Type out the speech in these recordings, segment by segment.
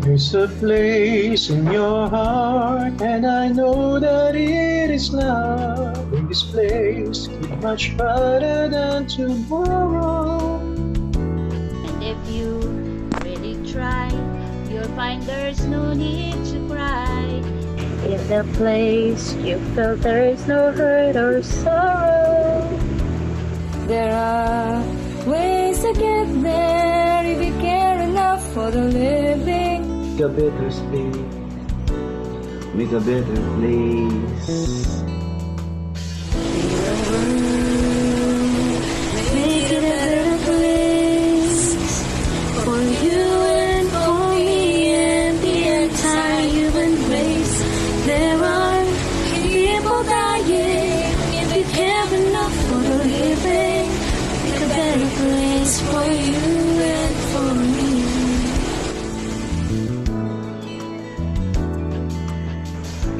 There's a place in your heart, and I know that it is love. In this place, it's much better than tomorrow. And if you really try, you'll find there's no need to cry. In the place you feel there's no hurt or sorrow. There are ways to get there if you care enough for the living. Make a better state, make a better place. Make it a better place for you and for me and the entire human race. There are people dying if you care enough for the living. Make a better place for you and for me.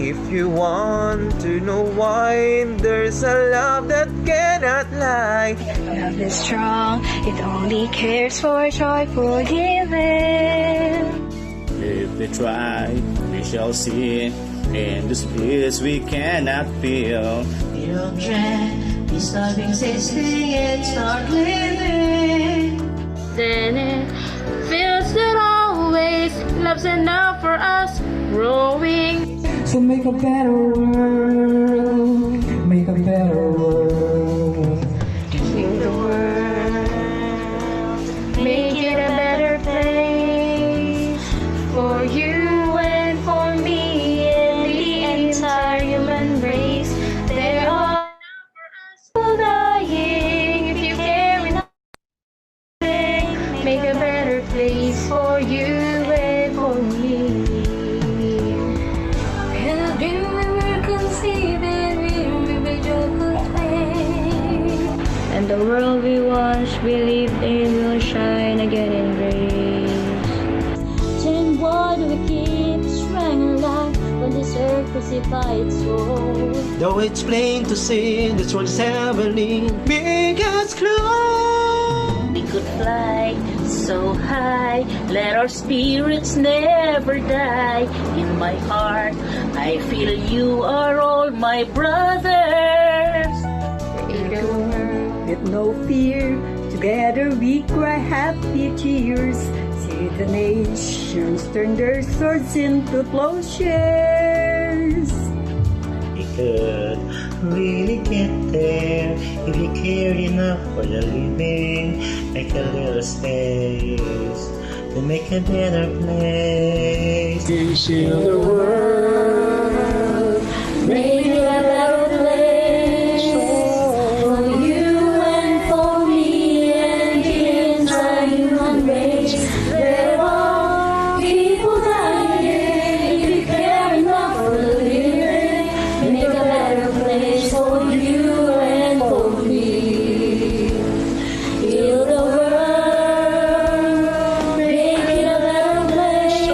If you want to know why, there's a love that cannot lie. Love is strong, it only cares for joyful giving. If we try, we shall see. In this bliss we cannot feel. You don't dread, you stop existing and start living. Then it feels that always love's enough for us growing. So make a better world, make a better world. Sing the world, make it a better place for you and for me and the entire human race. There are people dying if you care enough. Make a better place for you and for me. And the world we once believed in will shine again in grace. Then why do we keep straying alive when this earth crucified soul? Though it's plain to see this world is heavenly, make us close. We could fly so high, let our spirits never die. In my heart, I feel you are all my brothers. With no fear, together we cry happy tears. See the nations turn their swords into plowshares. We could really get there if we cared enough for the living. Make a little space to make a better place. We seal the world, Make it a better place for you and for me and the entire human race. There are people dying if you care enough for the living. Make a better place for you and for me. Heal the world, make it a better place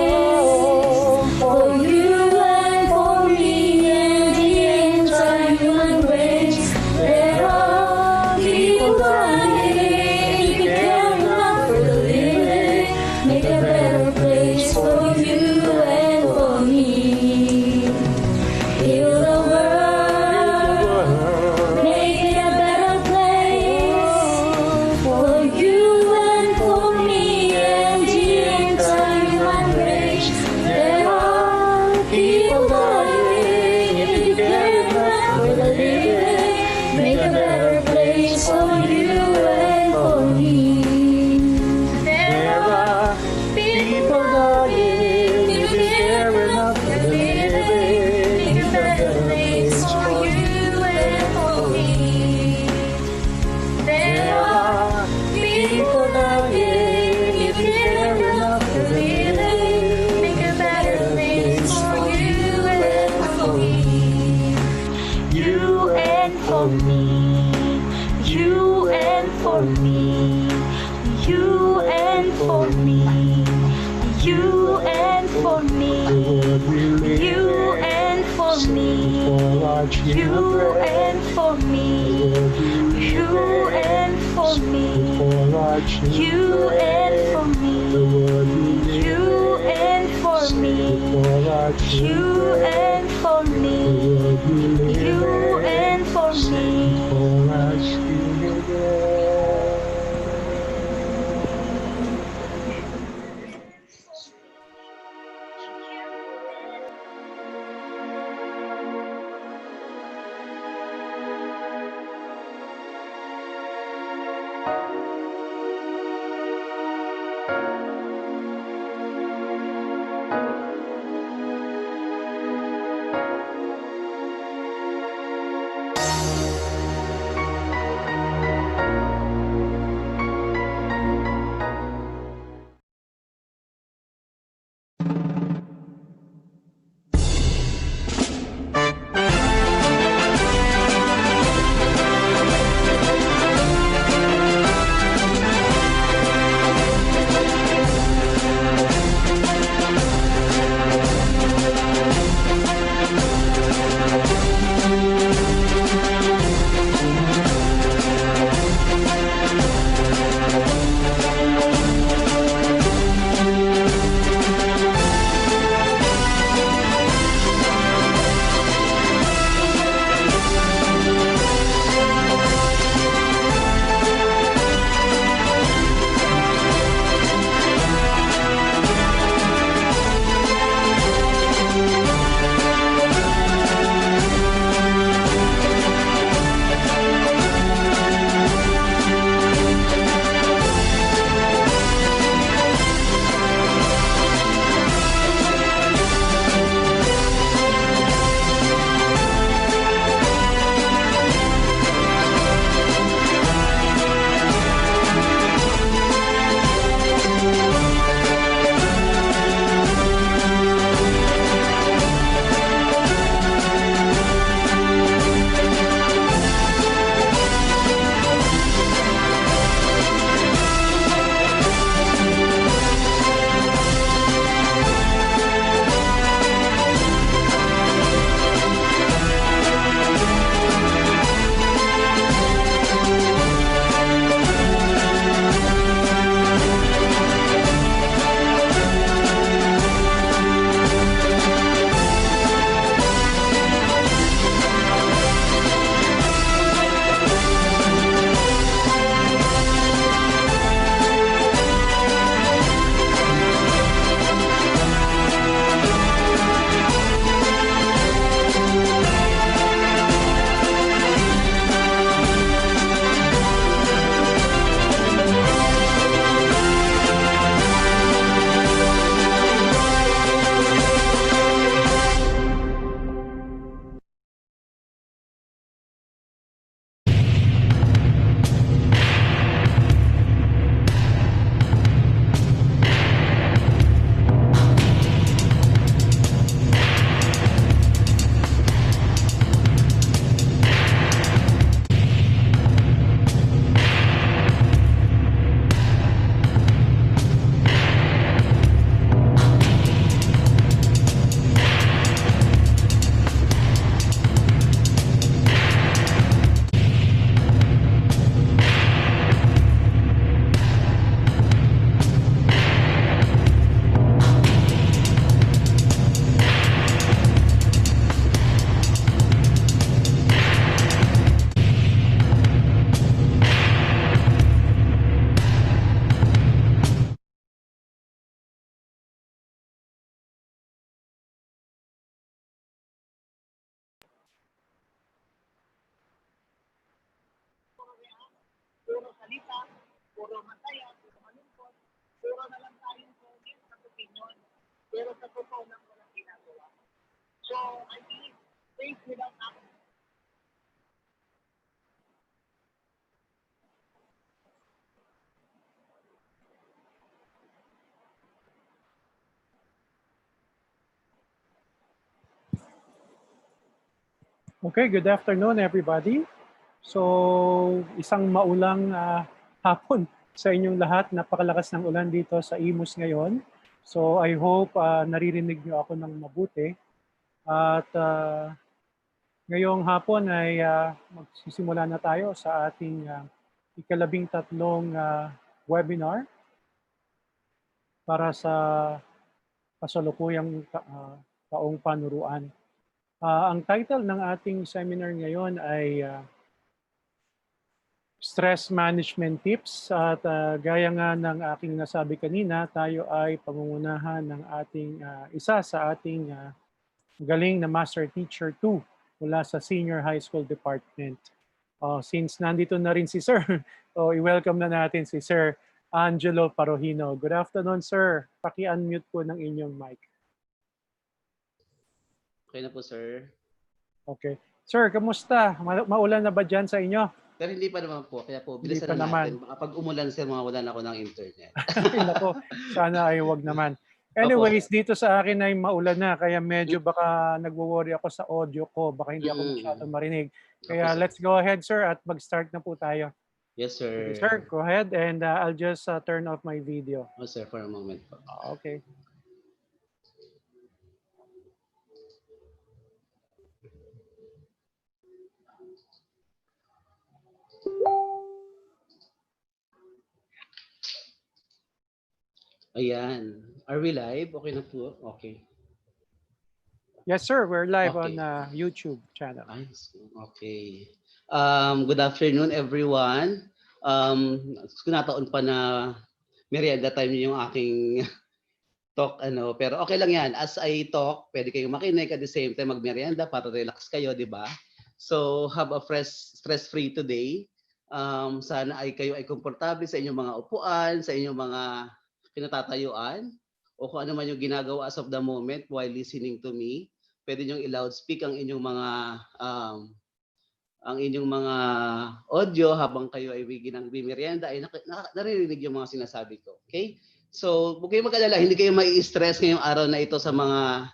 for you and for me and the entire human race. There are people dying if you care enough for the living. Make a better place for you and for me. Heal the world, make it a better place for you and for me and the entire human race. There are people dying if you care enough for the living. Make a better place for you and for me. There are people dying if you care enough for the living. Make a better place for you and for me. There are people dying if you care enough for the living. Make a better place for you and for me. You and for me, you and for me, you and for me, you and for me, you and for me, you and for me, You and for me. For our You and for children, the me. world we live You in. and for me. For our You children, and for the me. world we live You in. and for me. For our children. Okay, good afternoon everybody. So, isang maulang hapon sa inyong lahat. Napakalakas ng ulan dito sa Imus ngayon. So, I hope naririnig niyo ako ng mabuti. At Ngayong hapon ay magsisimula na tayo sa ating ikalabing-tatlong webinar para sa kasalukuyang taong panuruan. Ang title ng ating seminar ngayon ay Stress Management Tips at gaya nga ng aking nasabi kanina, tayo ay pangungunahan ng ating isa sa ating galing na Master Teacher 2 mula sa Senior High School Department. Since nandito na rin si Sir, i-welcome na natin si Sir Angelo Parohino. Good afternoon, Sir. Paki-unmute po ng inyong mic. Okay na po, sir. Okay. Sir, kamusta? Maulan na ba dyan sa inyo? Pero hindi pa naman po. Kaya po, Hindi bilisan pa na natin. naman. Baka pag umulan, sir, mawalan ako ng internet. Ay, nako. Sana ay wag naman. Anyways, dito sa akin ay maulan na. Kaya medyo baka nagwo-worry ako sa audio ko. Baka hindi ako masyadong marinig. Kaya Opo, sir. let's go ahead, sir, at mag-start na po tayo. Yes, sir. Okay, sir, go ahead and I'll just turn off my video. Oh, sir, for a moment po. Okay. Ayan. Are we live? Okay na po? Okay. Yes, sir, we're live Okay. on YouTube channel. Nice. Okay. Good afternoon, everyone. Kunataon pa na merienda time yung aking talk, pero okay lang yan. As I talk, pwede kayong makinig at the same time magmerienda para relax kayo, di ba? So, have a stress-free today. Sana ay kayo ay komportable sa inyong mga upuan, sa inyong mga pinatatayuan, o kung ano man yung ginagawa as of the moment while listening to me. Pwede niyong i-loudspeak ang inyong mga audio habang kayo ay bimerienda ay naririnig yung mga sinasabi ko. Okay? So, huwag kayong mag-alala, hindi kayo mai-stress ngayong araw na ito sa mga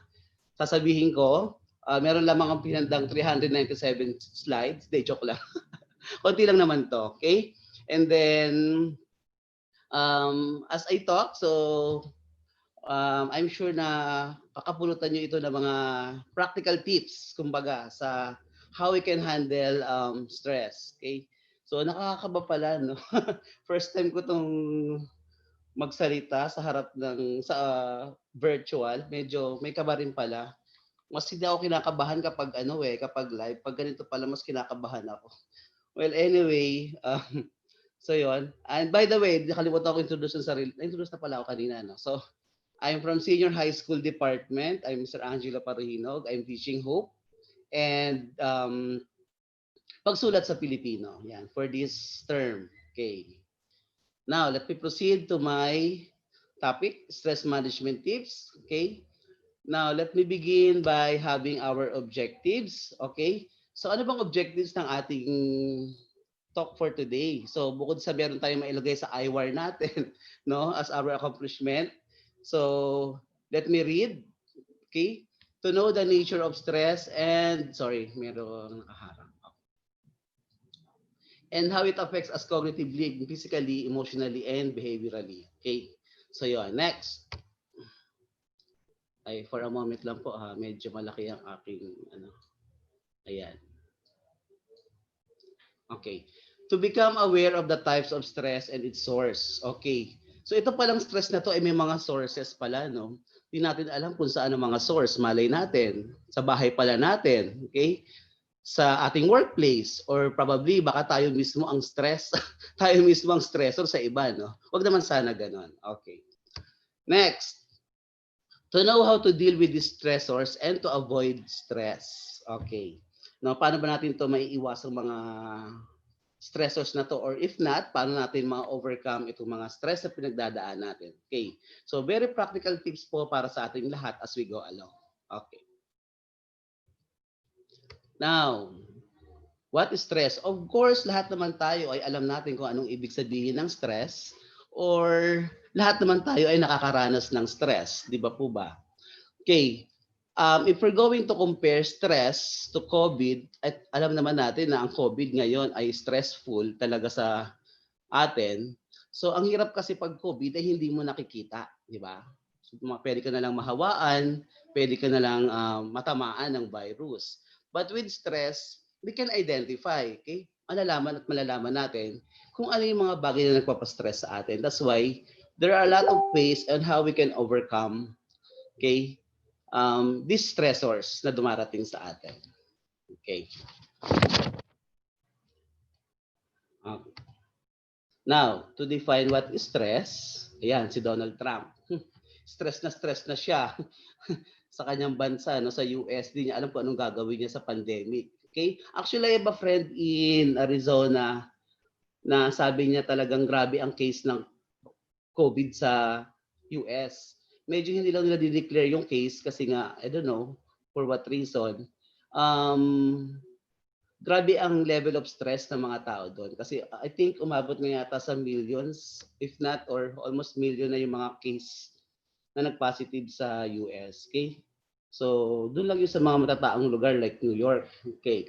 sasabihin ko. Meron lamang ang pinandang 397 slides. Day, joke lang. Konti lang naman to. Okay? And then, as I talk, so I'm sure na kakapulutan nyo ito ng mga practical tips, kumbaga, sa how we can handle stress. Okay? So, nakakakaba pala, no? First time ko itong magsalita sa harap sa virtual. Medyo may kaba rin pala. Mas hindi ako kinakabahan kapag kapag live. Pag ganito pala, mas kinakabahan ako. Well, anyway, so yon. And by the way, nakalimutan ko introduce yung sarili. Na-introduce na pala ako kanina, no? So, I'm from Senior High School Department. I'm Mr. Angelo Parohinog. I'm teaching Hope and pagsulat sa Pilipino. Yan, for this term. Okay. Now, let me proceed to my topic, stress management tips. Okay. Now, let me begin by having our objectives. Okay. So, ano bang objectives ng ating talk for today? So, bukod sa meron tayong mailagay sa iWire natin, no, as our accomplishment. So, let me read. Okay. To know the nature of stress and, merong nakaharang. And how it affects us cognitively, physically, emotionally, and behaviorally. Okay. So, yun. Next. Ay, for a moment lang po ha. Medyo malaki ang aking, Ayan. Okay. To become aware of the types of stress and its source. Okay. So, ito palang stress na to ay may mga sources pala, no? Hindi natin alam kung saan ang mga source. Malay natin. Sa bahay pala natin. Okay? Sa ating workplace or probably baka tayo mismo ang stress. Tayo mismo ang stressor sa iba, no? Huwag naman sana ganon. Okay. Next. To know how to deal with these stressors and to avoid stress. Okay. Now, paano ba natin to maiiwasang mga stressors na to? Or if not, paano natin ma-overcome itong mga stress na pinagdadaan natin? Okay. So, very practical tips po para sa ating lahat as we go along. Okay. Now, what is stress? Of course, lahat naman tayo ay alam natin kung anong ibig sabihin ng stress or lahat naman tayo ay nakakaranas ng stress. Di ba po ba? Okay. If we're going to compare stress to COVID, at alam naman natin na ang COVID ngayon ay stressful talaga sa atin. So, ang hirap kasi pag COVID ay hindi mo nakikita. Di ba? So, pwede ka na lang mahawaan, pwede ka na lang matamaan ng virus. But with stress, we can identify, okay? Malalaman at malalaman natin kung ano yung mga bagay na nagpapastress sa atin. That's why there are a lot of ways on how we can overcome, okay, these stressors na dumarating sa atin. Okay. Now, to define what is stress, ayan, si Donald Trump. Stress na siya sa kanyang bansa, no, sa US. Di niya alam kung anong gagawin niya sa pandemic. Okay? Actually, I have a friend in Arizona na sabi niya talagang grabe ang case ng COVID sa US. Medyo hindi lang nila di-declare yung case kasi nga, I don't know, for what reason. Grabe ang level of stress ng mga tao doon. Kasi I think umabot na yata sa millions, if not, or almost million na yung mga case na nag-positive sa US. Okay? So, doon lang yung sa mga matataong lugar like New York. Okay.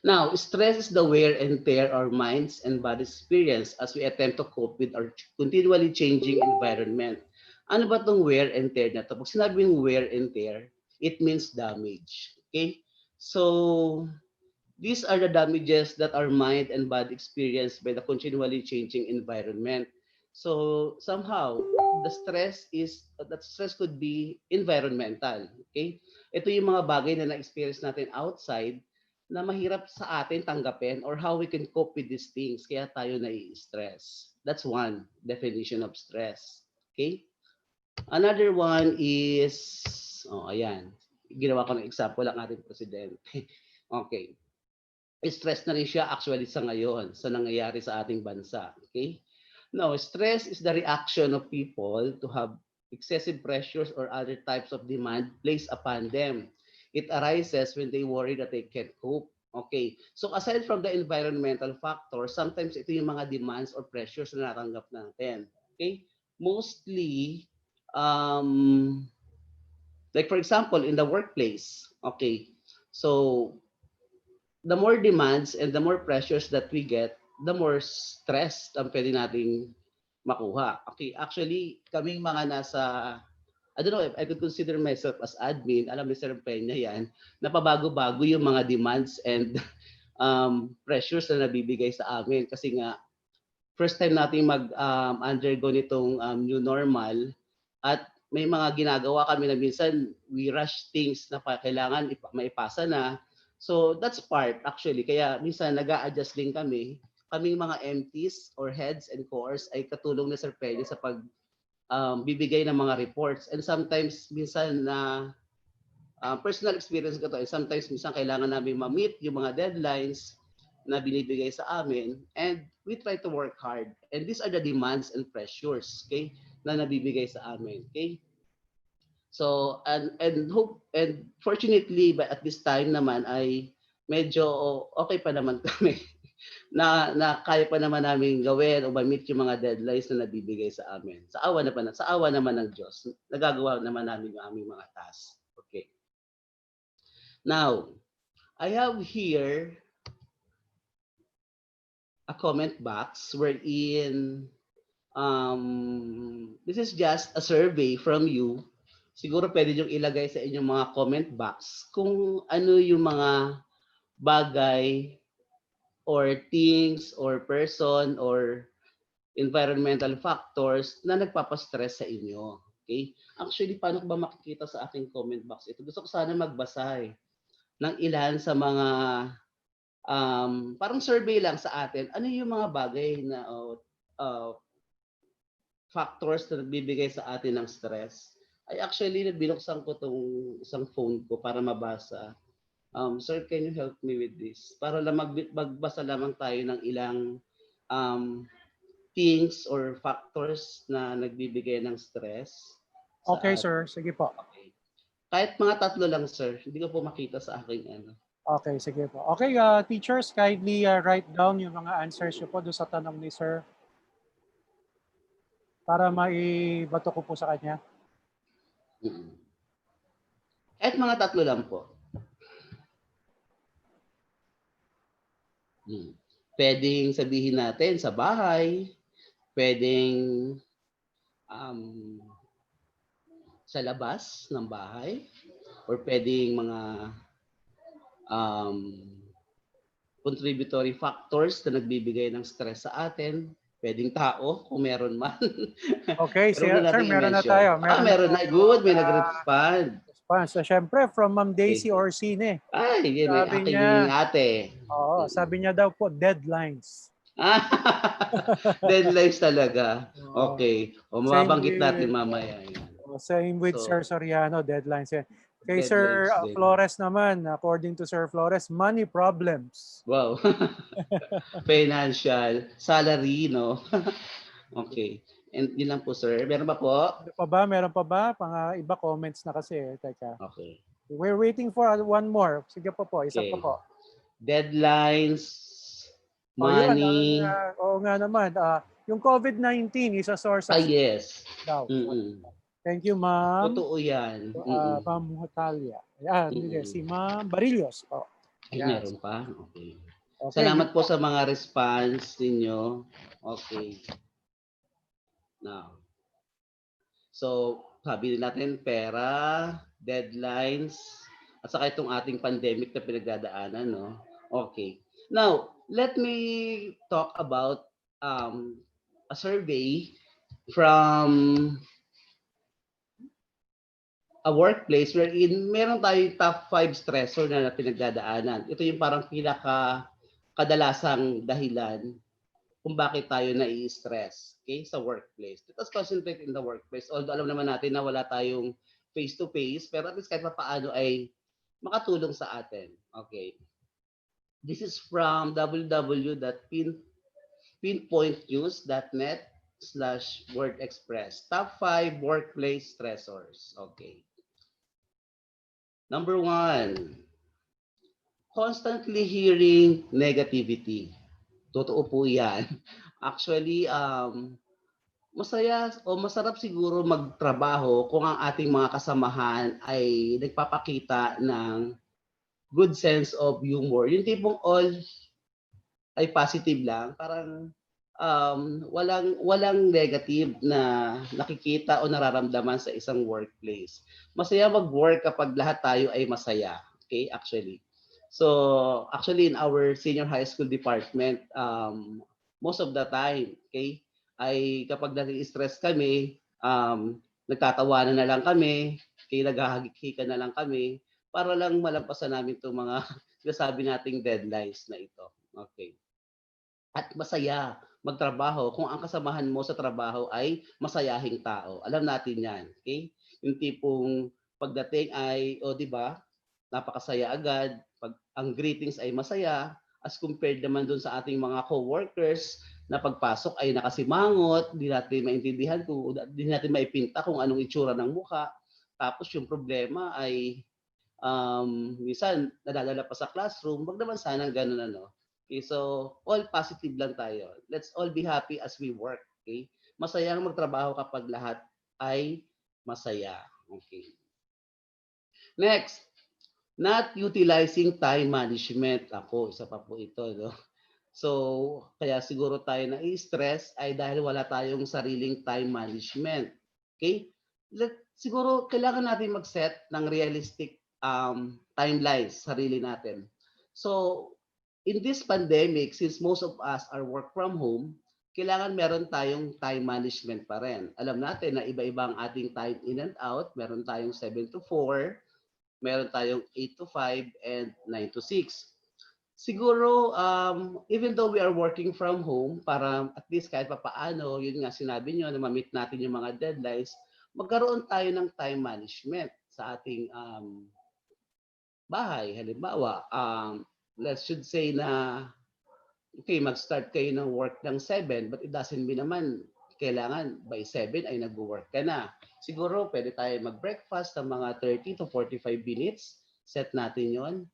Now, stress is the wear and tear our minds and bodies experience as we attempt to cope with our continually changing environment. Ano ba itong wear and tear na ito? Pag sinabi yung wear and tear, it means damage. Okay? So, these are the damages that our mind and body experience by the continually changing environment. So somehow the stress could be environmental. Okay? Ito yung mga bagay na na-experience natin outside na mahirap sa atin tanggapin or how we can cope with these things kaya tayo nai-stress. That's one definition of stress. Okay? Another one is, ayan, ginawa ko ng example ang ating presidente. Okay. Stress na rin siya actually sa ngayon sa nangyayari sa ating bansa. Okay? Now, stress is the reaction of people to have excessive pressures or other types of demand placed upon them. It arises when they worry that they can't cope. Okay. So aside from the environmental factors, sometimes ito yung mga demands or pressures na natanggap natin. Okay? Mostly, like for example, in the workplace. Okay. So the more demands and the more pressures that we get, the more stress ang pwede nating makuha. Okay, actually, kaming mga nasa, I don't know if I could consider myself as admin, alam ni Sir Peña yan, napabago-bago yung mga demands and pressures na nabibigay sa amin. Kasi nga, first time nating mag-undergo nitong new normal at may mga ginagawa kami na minsan we rush things na kailangan maipasa na. So that's part actually. Kaya minsan nag-a-adjust din kami. Kaming mga MTs or heads and cores ay katulong ni Sir Pedro sa pag bibigay ng mga reports. And sometimes minsan na personal experience ko to, sometimes minsan kailangan namin ma-meet yung mga deadlines na binibigay sa amin and we try to work hard. And these are the demands and pressures, okay, na nabibigay sa amin, okay? So and fortunately but at this time naman ay medyo okay pa naman kami na kaya pa naman namin gawin o ma-meet yung mga deadlines na nabibigay sa amin. Sa awa naman ng Diyos, nagagawa naman namin yung aming mga tasks. Okay. Now, I have here a comment box wherein this is just a survey from you. Siguro pwede nyo ilagay sa inyong mga comment box kung ano yung mga bagay or things or person or environmental factors na nagpapastress sa inyo. Okay? Actually, paano ko ba makikita sa aking comment box ito? Gusto ko sana magbasa ng ilan sa mga parang survey lang sa atin. Ano yung mga bagay na factors na nagbibigay sa atin ng stress? Ay actually, binuksan ko tong isang phone ko para mabasa. Sir, can you help me with this? Para lang magbasa lamang tayo ng ilang things or factors na nagbibigay ng stress. Okay, sir. Sige po. Okay. Kahit mga tatlo lang, sir. Hindi ko po makita sa aking ano. Okay, sige po. Okay, teachers, kindly write down yung mga answers nyo po doon sa tanong ni sir para maibato ko po sa kanya. Kahit mga tatlo lang po. Pwedeng sabihin natin sa bahay, pwedeng sa labas ng bahay, or pwedeng mga um, contributory factors na nagbibigay ng stress sa atin. Pwedeng tao, kung meron man. Okay, Pero huwag na sir, natin meron na i-mention. tayo. Meron na Meron na. tayo Good, may na nag-respond. response. So, syempre, from Ma'am Daisy Okay. Orsine. Ay, yun ay Sabi aking niya, ate. sabi niya daw po, deadlines. Deadlines talaga. Oo. Okay. O Same mababanggit natin with, mamaya. Yan. same with So, Sir Soriano, deadlines. Yan. Kay Sir deadlines din. Flores naman, according to Sir Flores, money problems. Wow. Financial, salary, no? Okay. And yun lang po, sir. Meron ba po? Ano pa ba? Meron pa ba? Iba comments na kasi. Teka. Okay. We're waiting for one more. Sige po, isa pa Okay. po. Deadlines, O yun, money. oo nga naman. Yung COVID-19 is a source of Yes. daw. Mm-mm. Thank you, ma'am. Totoo yan. Mm-mm. Ma'am Hotalia. Ayan, si Ma'am Barillos. Ay, Ayan. meron pa? Okay. Okay, Salamat po sa mga response ninyo. Okay. Now, so, sabi natin pera, deadlines, at saka itong ating pandemic na pinagdadaanan, no? Okay. Now, let me talk about a survey from a workplace wherein meron tayong top 5 stressor na pinagdadaanan. Ito yung parang pinaka kadalasang dahilan kung bakit tayo nai-stress, okay, sa workplace. Let us concentrate in the workplace. Although alam naman natin na wala tayong face-to-face, pero at least kahit paano ay makatulong sa atin. Okay. This is from www.pinpointnews.net/wordexpress. Top 5 workplace stressors. Okay. Number 1, constantly hearing negativity. Totoo po yan. Actually, masaya o masarap siguro magtrabaho kung ang ating mga kasamahan ay nagpapakita ng good sense of humor. Yung tipong all ay positive lang, parang walang negative na nakikita o nararamdaman sa isang workplace. Masaya mag-work kapag lahat tayo ay masaya. Okay, actually. So, actually in our senior high school department, most of the time, okay, ay kapag nai-stress kami, nagtatawanan na lang kami, okay, naghahagik-hikan na lang kami, para lang malampasan namin itong mga sinasabi nating deadlines na ito. Okay. At masaya magtrabaho kung ang kasamahan mo sa trabaho ay masayahing tao. Alam natin yan. Okay? Yung tipong pagdating ay, di ba, napakasaya agad. Pag ang greetings ay masaya, as compared naman dun sa ating mga co-workers na pagpasok ay nakasimangot, di natin maintindihan kung, di natin maipinta kung anong itsura ng mukha. Tapos yung problema ay minsan nadadala pa sa classroom, wag naman sanang ganun ano. Okay, so all positive lang tayo. Let's all be happy as we work. Okay? Masayang magtrabaho kapag lahat ay masaya. Okay. Next, not utilizing time management. Ako, isa pa po ito. No? So, kaya siguro tayo na-stress ay dahil wala tayong sariling time management. Okay? Siguro kailangan natin mag-set ng realistic timelines sa sarili natin. So, in this pandemic, since most of us are work from home, kailangan meron tayong time management pa rin. Alam natin na iba-iba ang ating time in and out. Meron tayong 7 to 4, meron tayong 8 to 5, and 9 to 6. Siguro, even though we are working from home, para at least kahit papaano, yun nga sinabi nyo, na ma-meet natin yung mga deadlines, magkaroon tayo ng time management sa ating bahay. Halimbawa, let's should say na, okay, mag-start kayo ng work ng 7, but it doesn't mean naman kailangan by 7 ay nag-work ka na. Siguro, pwede tayo mag-breakfast ng mga 30 to 45 minutes. Set natin yon.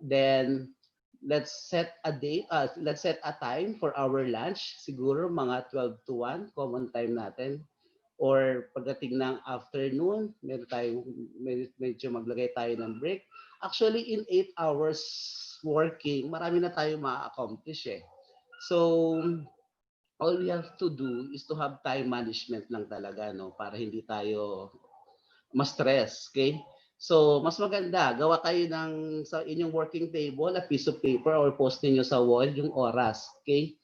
Then, let's set a date, let's set a time for our lunch. Siguro mga 12 to 1, common time natin. Or pagdating ng afternoon, medyo maglagay tayo ng break. Actually, in 8 hours working, marami na tayo ma-accomplish eh. So, all we have to do is to have time management lang talaga, no? Para hindi tayo ma-stress, okay? So, mas maganda, gawa kayo ng sa inyong working table, a piece of paper or post niyo sa wall yung oras, okay?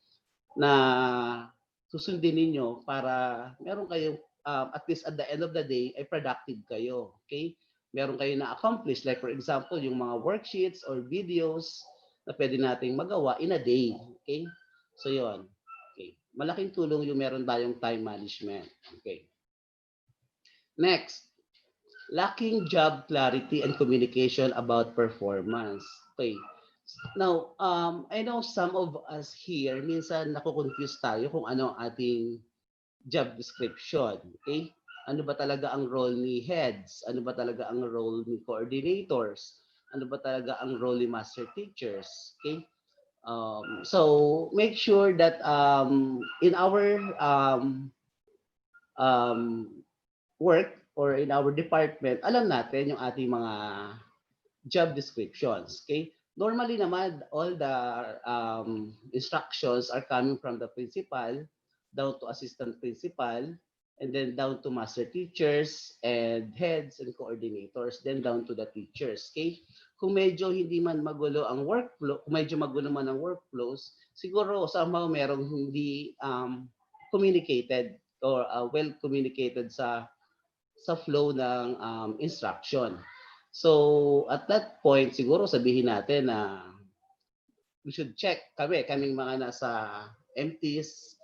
Na susundin ninyo para meron kayong at least at the end of the day ay productive kayo, okay? Meron kayo na accomplish like for example, yung mga worksheets or videos na pwede nating magawa in a day, okay? So, yon. Okay. Malaking tulong yung meron tayong time management. Okay. Next, lacking job clarity and communication about performance. Okay. Now, I know some of us here, minsan nakukonfuse tayo kung ano ang ating job description. Okay? Ano ba talaga ang role ni heads? Ano ba talaga ang role ni coordinators? Ano ba talaga ang role ni master teachers? Okay? So, make sure that in our um, work or in our department, alam natin yung ating mga job descriptions. Okay? Normally naman, all the instructions are coming from the principal down to assistant principal and then down to master teachers and heads and coordinators, then down to the teachers. Okay? Kung medyo hindi man magulo ang workflow, kung medyo magulo man ang workflows, siguro somehow merong hindi communicated or well communicated sa flow ng instruction. So, at that point, siguro sabihin natin na we should check kaming mga nasa MTs,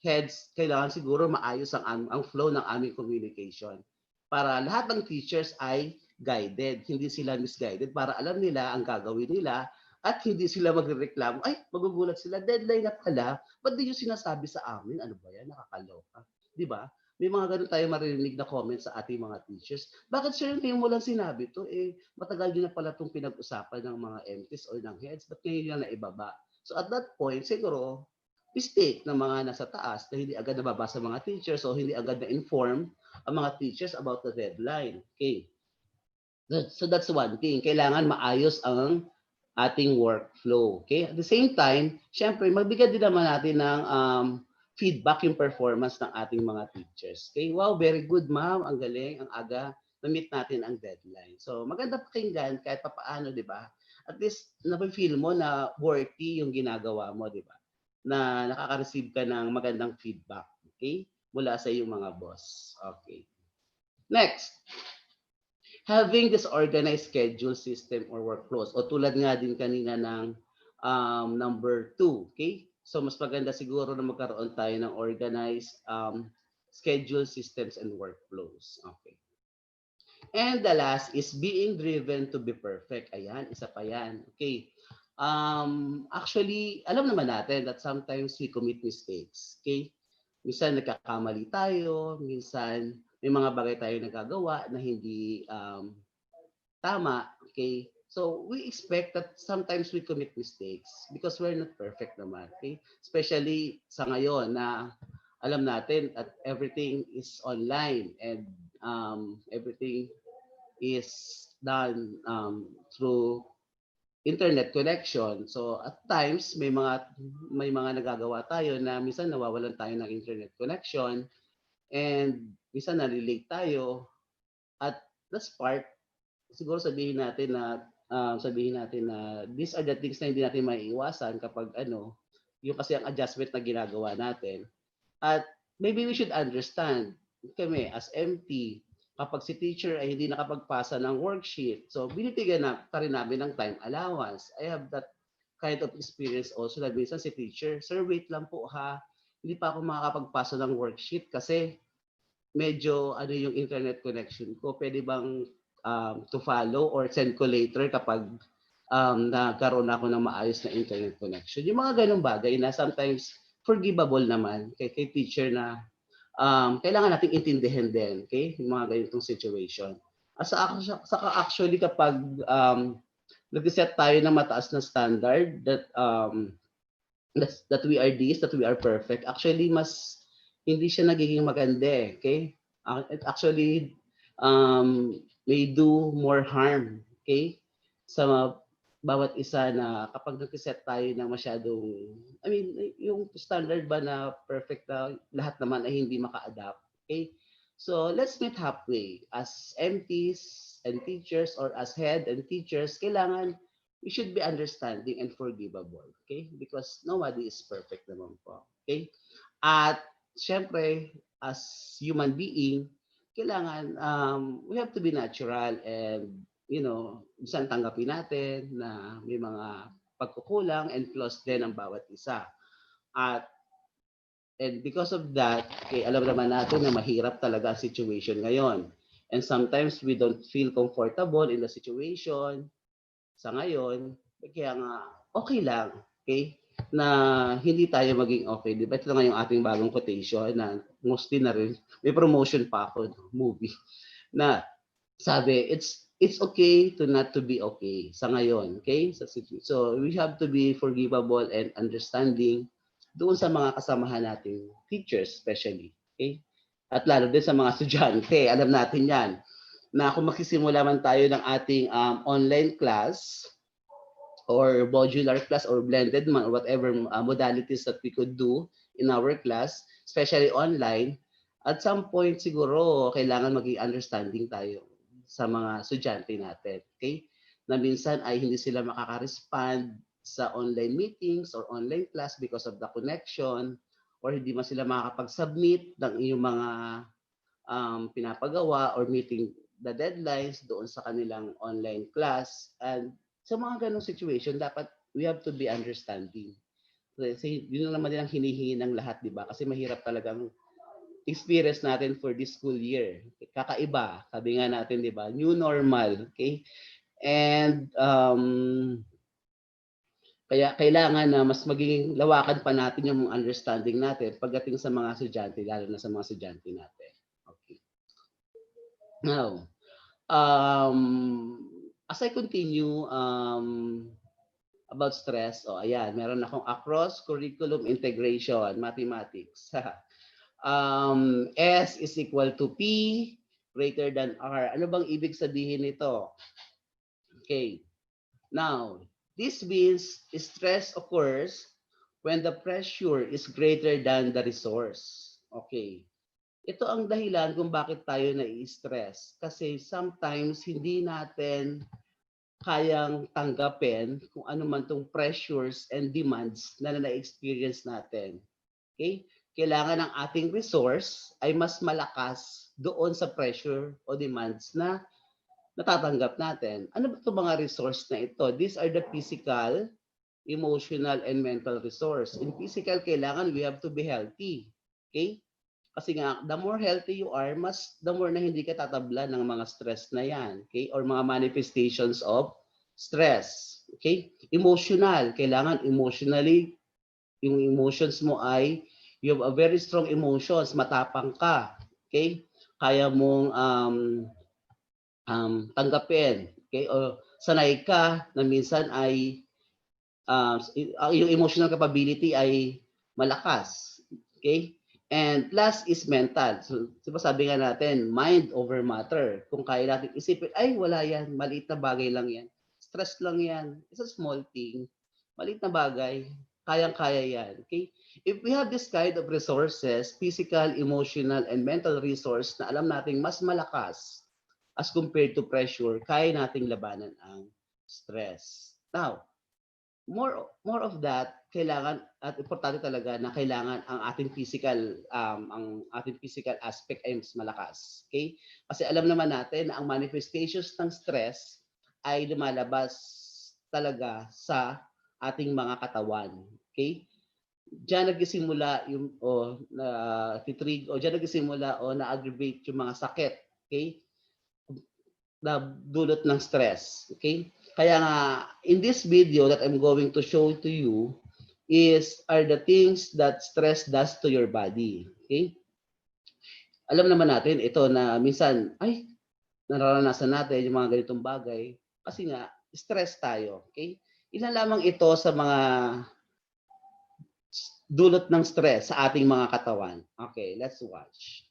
heads, kailangan siguro maayos ang flow ng aming communication. Para lahat ng teachers ay guided, hindi sila misguided, para alam nila ang gagawin nila at hindi sila magrereklamo, ay, magugulat sila, deadline na pala, ba't di yung sinasabi sa amin? Ano ba yan? Nakakaloka. Di ba? May mga ganun tayo maririnig na comments sa ating mga teachers. Bakit sir, ngayon mo lang sinabi to? Eh, matagal din na pala itong pinag-usapan ng mga MTs or ng heads. Ba't ngayon lang naibaba? So at that point, siguro, mistake ng mga nasa taas na hindi agad nababasa mga teachers o hindi agad na-inform ang mga teachers about the deadline. Okay. So that's one thing. Kailangan maayos ang ating workflow. Okay? At the same time, syempre, magbigay din naman natin ng feedback yung performance ng ating mga teachers. Okay? Wow, very good ma'am. Ang galing, ang aga. Na-meet natin ang deadline. So, maganda pakinggan kahit papaano, di ba? At least, napag-feel mo na worthy yung ginagawa mo, di ba? Na nakaka-receive ka ng magandang feedback. Okay? Mula sa iyong mga boss. Okay. Next, having this organized schedule system or workflows. O tulad nga din kanina ng number 2, okay? So mas maganda siguro na magkaroon tayo ng organized schedule systems and workflows. Okay. And the last is being driven to be perfect. Ayan, isa pa yan. Okay. Actually, alam naman natin that sometimes we commit mistakes. Okay? Minsan nagkakamali tayo, minsan may mga bagay tayo nagagawa na hindi tama, okay? So, we expect that sometimes we commit mistakes because we're not perfect naman, okay? Especially sa ngayon na alam natin that everything is online and everything is done through internet connection. So at times may mga nagagawa tayo na minsan nawawalan tayo ng internet connection and minsan na-relate tayo at that's part siguro sabihin natin na these are the things na hindi natin maiiwasan kapag yung kasi ang adjustment na ginagawa natin. At maybe we should understand kami as MT kapag si teacher ay hindi nakapagpasa ng worksheet, so binibigyan na pa rin namin ng time allowance. I have that kind of experience also na minsan si teacher, sir, wait lang po ha, hindi pa ako makakapagpasa ng worksheet kasi medyo yung internet connection ko. Pwede bang to follow or send ko later kapag nagkaroon ako ng maayos na internet connection. Yung mga ganong bagay na sometimes forgivable naman kay teacher na kailangan nating intindihin din, okay? Yung mga ganitong situation. Saka actually kapag nag-set tayo ng mataas na standard that we are this, that we are perfect, actually mas hindi siya nagiging maganda, okay? It actually may do more harm, okay? Sa bawat isa na kapag nag-set tayo ng masyadong, I mean, yung standard ba na perfect na lahat naman ay hindi maka-adapt, okay? So let's meet halfway. As MPs and teachers or as head and teachers, kailangan we should be understanding and forgivable. Okay? Because nobody is perfect naman po. Okay? At syempre, as human being, kailangan we have to be natural and minsan tanggapin natin na may mga pagkukulang and flaws din ang bawat isa. At And because of that, alam naman natin na mahirap talaga ang situation ngayon. And sometimes we don't feel comfortable in the situation sa ngayon. Kaya nga, okay lang. Okay? Na hindi tayo maging okay. Di ba? Ito nga yung ating bagong quotation na mostly na rin. May promotion pa ako, movie. Na sabi, it's okay to not to be okay sa ngayon. Okay? So we have to be forgivable and understanding doon sa mga kasamahan nating teachers especially. Okay? At lalo din sa mga estudyante. Alam natin yan na kung magsisimula man tayo ng ating online class or modular class or blended man or whatever modalities that we could do in our class, especially online, at some point siguro kailangan maging understanding tayo sa mga estudyante natin. Okay? Na minsan ay hindi sila makaka-respond sa online meetings or online class because of the connection or hindi man sila makakapag-submit ng iyong mga pinapagawa or meeting the deadlines doon sa kanilang online class. And sa mga ganong situation, dapat we have to be understanding. Kasi yun naman din ang hinihingi ng lahat, di ba? Kasi mahirap talagang experience natin for this school year. Kakaiba, sabi nga natin, di ba? New normal, okay? And kaya kailangan na mas maging lawakan pa natin yung understanding natin pagdating sa mga estudyante, lalo na sa mga estudyante natin. Okay. Now, as I continue about stress, ayan, meron akong across curriculum integration, mathematics. S is equal to P greater than R. Ano bang ibig sabihin nito? Okay. Now, this means stress occurs when the pressure is greater than the resource. Okay. Ito ang dahilan kung bakit tayo nai-stress. Kasi sometimes hindi natin kayang tanggapin kung ano man itong pressures and demands na na-experience natin. Okay? Kailangan ng ating resource ay mas malakas doon sa pressure o demands na natatanggap natin. Ano ba itong mga resource na ito? These are the physical, emotional, and mental resource. In physical, kailangan we have to be healthy. Okay? Kasi nga, the more healthy you are, the more na hindi ka tatabla ng mga stress na yan. Okay? Or mga manifestations of stress. Okay? Emotional. Kailangan emotionally, yung emotions mo ay, you have a very strong emotions, matapang ka. Okay? Kaya mong tanggapin. Okay? O sanay ka na minsan ay yung emotional capability ay malakas. Okay? And last is mental. So, diba sabi nga natin, mind over matter. Kung kaya natin isipin, ay wala yan, maliit na bagay lang yan. Stress lang yan. It's a small thing. Maliit na bagay. Kayang-kaya yan. Okay? If we have this kind of resources, physical, emotional, and mental resource na alam nating mas malakas as compared to pressure, kaya nating labanan ang stress. Now, more of that, kailangan at importante talaga na kailangan ang ating physical aspect ay mas malakas. Okay? Kasi alam naman natin na ang manifestations ng stress ay lumalabas talaga sa ating mga katawan. Okay? Diyan nagsisimula yung na-aggravate yung mga sakit. Okay? Na dulot ng stress. Okay? Kaya nga, in this video that I'm going to show to you are the things that stress does to your body. Okay? Alam naman natin ito na minsan, nararanasan natin yung mga ganitong bagay kasi nga, stress tayo. Okay? Ilan lamang ito sa mga dulot ng stress sa ating mga katawan. Okay, let's watch.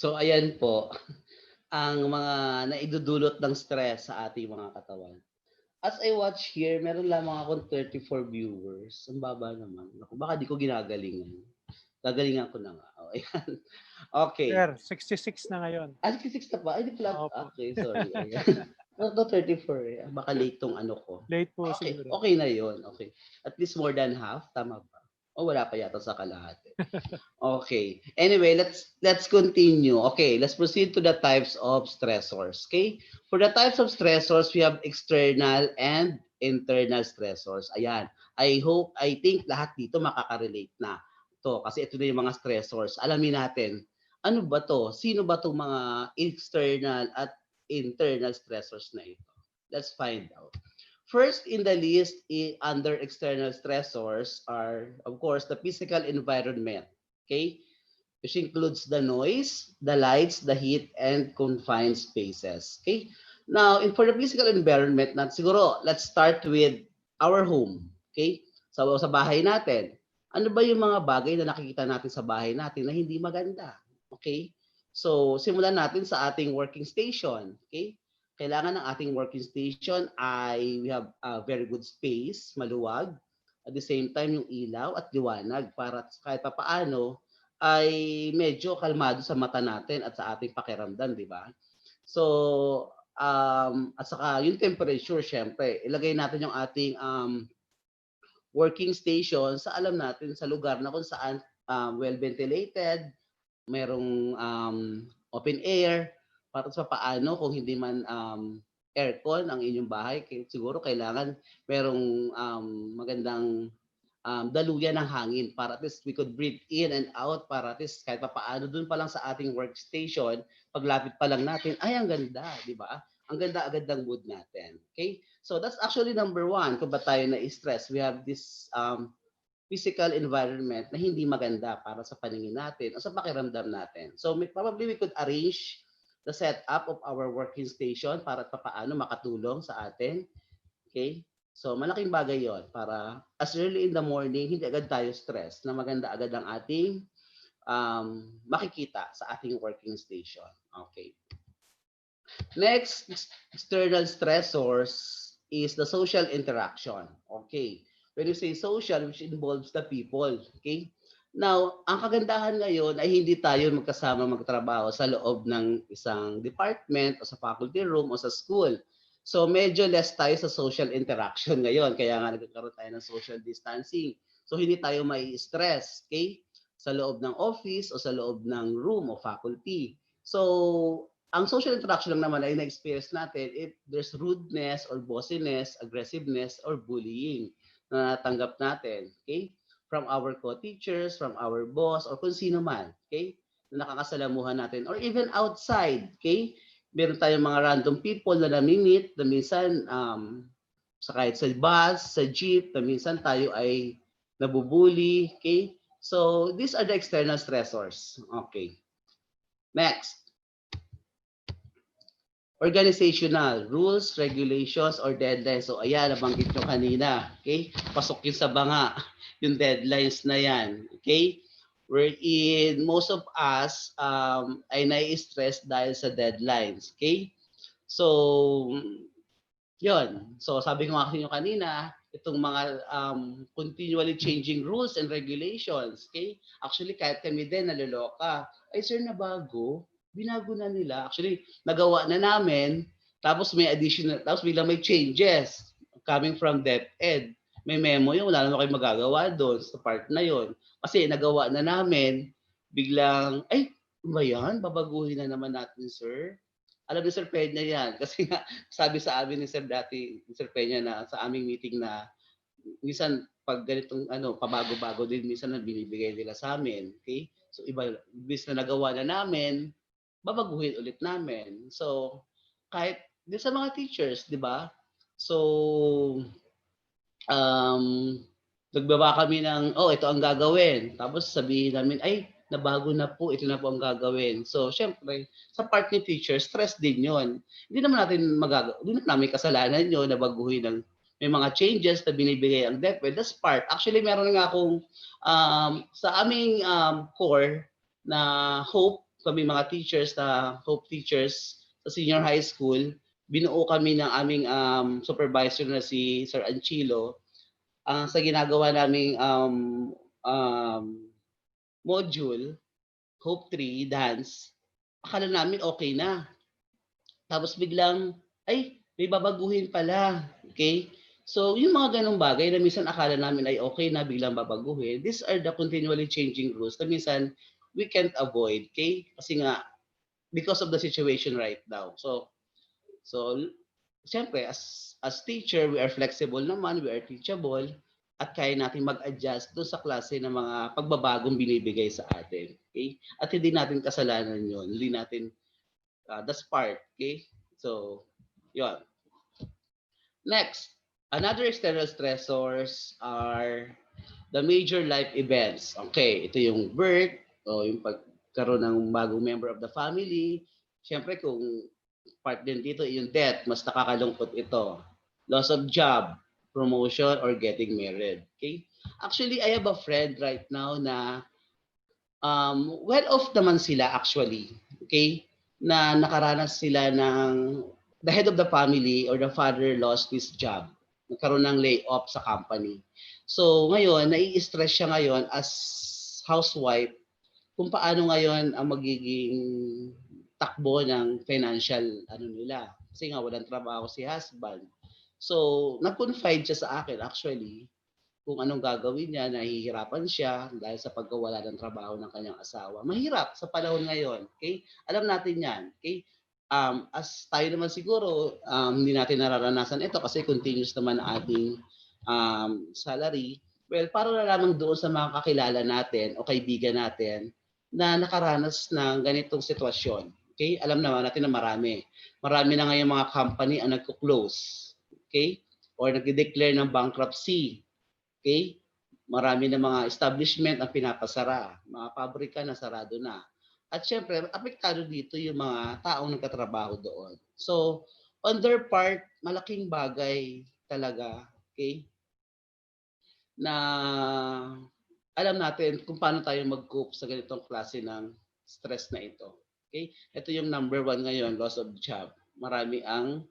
So ayan po ang mga naidudulot ng stress sa ating mga katawan. As I watch here, meron lamang akong 34 viewers. Ang baba naman. Naku, baka di ko ginagalingan. Gagalingan ko na nga. Oh, ayan. Okay. Sir, 66 na ngayon. 66 na ba? Ay, di pala. Opo. Okay, sorry. Ayan. No, 34 eh. Baka late tong ano ko. Late po Okay, siguro. okay na yon. Okay. At least more than half. Tama ba? O wala pa yata sa kalahati. Okay. Anyway, let's continue. Okay, let's proceed to the types of stressors. Okay? For the types of stressors, we have external and internal stressors. Ayan. I think lahat dito makaka-relate na. To kasi ito na yung mga stressors. Alamin natin, ano ba to? Sino ba tong mga external at internal stressors na ito? Let's find out. First in the list under external stressors are, of course, the physical environment. Okay? Which includes the noise, the lights, the heat, and confined spaces. Okay? Now, for the physical environment, siguro, let's start with our home. Okay? So, sa bahay natin, ano ba yung mga bagay na nakikita natin sa bahay natin na hindi maganda? Okay? So, simulan natin sa ating working station. Okay? Kailangan ng ating working station ay we have a very good space, maluwag. At the same time, yung ilaw at liwanag para kahit papaano ay medyo kalmado sa mata natin at sa ating pakiramdam, di ba? So, at saka yung temperature, syempre, ilagay natin yung ating working station sa alam natin sa lugar na kung saan well ventilated, merong open air, para sa paano kung hindi man aircon ang inyong bahay, siguro kailangan merong magandang daluyan ng hangin para at least we could breathe in and out para at least kahit papaano dun pa lang sa ating workstation, paglapit pa lang natin, ay ang ganda, di ba? Ang ganda agad ng mood natin. Okay? So that's actually number one. Kung ba tayo na-stress, we have this physical environment na hindi maganda para sa paningin natin o sa pakiramdam natin. So probably we could arrange the setup of our working station para papaano makatulong sa atin. Okay? So malaking bagay yon para as early in the morning, hindi agad tayo stress na maganda agad ang ating makikita sa ating working station. Okay. Next, external stressors is the social interaction. Okay. When you say social, which involves the people. Okay. Now, ang kagandahan ngayon ay hindi tayo magkasama magtrabaho sa loob ng isang department o sa faculty room o sa school. So, medyo less tayo sa social interaction ngayon. Kaya nga nagkakaroon tayo ng social distancing. So, hindi tayo may stress, okay? Sa loob ng office o sa loob ng room o faculty. So, ang social interaction lang naman ay na-experience natin if there's rudeness or bossiness, aggressiveness, or bullying na natanggap natin, okay? From our co-teachers, from our boss, or kung sino man, okay? Na nakakasalamuhan natin. Or even outside, okay? Meron tayong mga random people na nami-meet, na minsan sa kahit sa bus, sa jeep, na minsan tayo ay nabubuli, okay? So, these are the external stressors. Okay. Next. Organizational, rules, regulations, or deadlines. So, ayan, nabanggit nyo kanina. Okay? Pasok yun sa banga. Yung deadlines na yan. Okay? Wherein most of us ay nai-stress dahil sa deadlines. Okay? So, yun. So, sabi ko nga sa inyo kanina, itong mga continually changing rules and regulations. Okay? Actually, kahit kami din naloloka. Ay, sir, na bago? Binago na nila. Actually, nagawa na namin, tapos may additional, tapos biglang may changes. coming from DepEd, may memo yun, wala naman kayong magagawa doon sa part na yon. Kasi nagawa na namin, biglang, ay, ano ba yan? Babaguhin na naman natin, sir. Alam ni Sir Peña yan. Kasi nga, sabi sa amin ni Sir dati, ni Sir Peña na sa aming meeting na minsan pag ganitong pabago-bago din minsan na binibigay nila sa amin, okay? So iba bis na nagawa na namin, babaguhin ulit namin. So kahit din sa mga teachers, 'di ba? So um nagbaba kami ng oh ito ang gagawin. Tapos sabihin namin ay nabago na po, ito na po ang gagawin. So syempre sa part ni teacher, stress din 'yon. Hindi naman natin hindi naman namin kasalanan 'yon na baguhin ng may mga changes na binibigay ang DepEd. That's part. Actually, meron nga akong sa aming core na Hope, kami mga teachers na Hope teachers sa senior high school, binuo kami ng aming supervisor na si Sir Anchilo. Sa ginagawa naming um, module, Hope 3, dance, akala namin okay na. Tapos biglang, ay, may babaguhin pala. Okay? So, yung mga ganong bagay na minsan akala namin ay okay na biglang babaguhin, these are the continually changing rules na minsan we can't avoid. Okay? Kasi nga, because of the situation right now. So siyempre, as teacher, we are flexible naman, we are teachable, at kaya natin mag-adjust doon sa klase ng mga pagbabagong binibigay sa atin. Okay? At hindi natin kasalanan yon, hindi natin that's part, okay? So, yun. Next, another external stressors are the major life events. Okay, ito yung birth, o yung pagkaroon ng bagong member of the family. Siyempre, kung part din dito, yung death, mas nakakalungkot ito. Loss of job, promotion, or getting married. Okay? Actually, I have a friend right now na well off naman sila actually. Okay? Na nakaranas sila ng the head of the family or the father lost his job. Nagkaroon ng layoff sa company. So ngayon, nai-stress siya ngayon as housewife kung paano ngayon ang magiging takbo ng financial nila. Kasi nga walang trabaho si husband. So, nag-confide siya sa akin actually kung anong gagawin niya, nahihirapan siya dahil sa pagkawala ng trabaho ng kanyang asawa. Mahirap sa panahon ngayon, okay? Alam natin 'yan, okay? As tayo naman siguro, hindi natin nararanasan ito kasi continuous naman ang ating salary. Well, para na lamang doon sa mga kakilala natin o kaibigan natin na nakaranas ng ganitong sitwasyon. Okay? Alam naman natin na marami. Marami na ngayon mga company ang nagko-close. Okay? Or nag-declare ng bankruptcy. Okay? Marami na mga establishment ang pinapasara. Mga pabrika na sarado na. At syempre, apektado dito yung mga taong nagkatrabaho doon. So, on their part, malaking bagay talaga, okay, na alam natin kung paano tayo mag-cope sa ganitong klase ng stress na ito. Okay? Ito yung number 1 ngayon, loss of job. Marami ang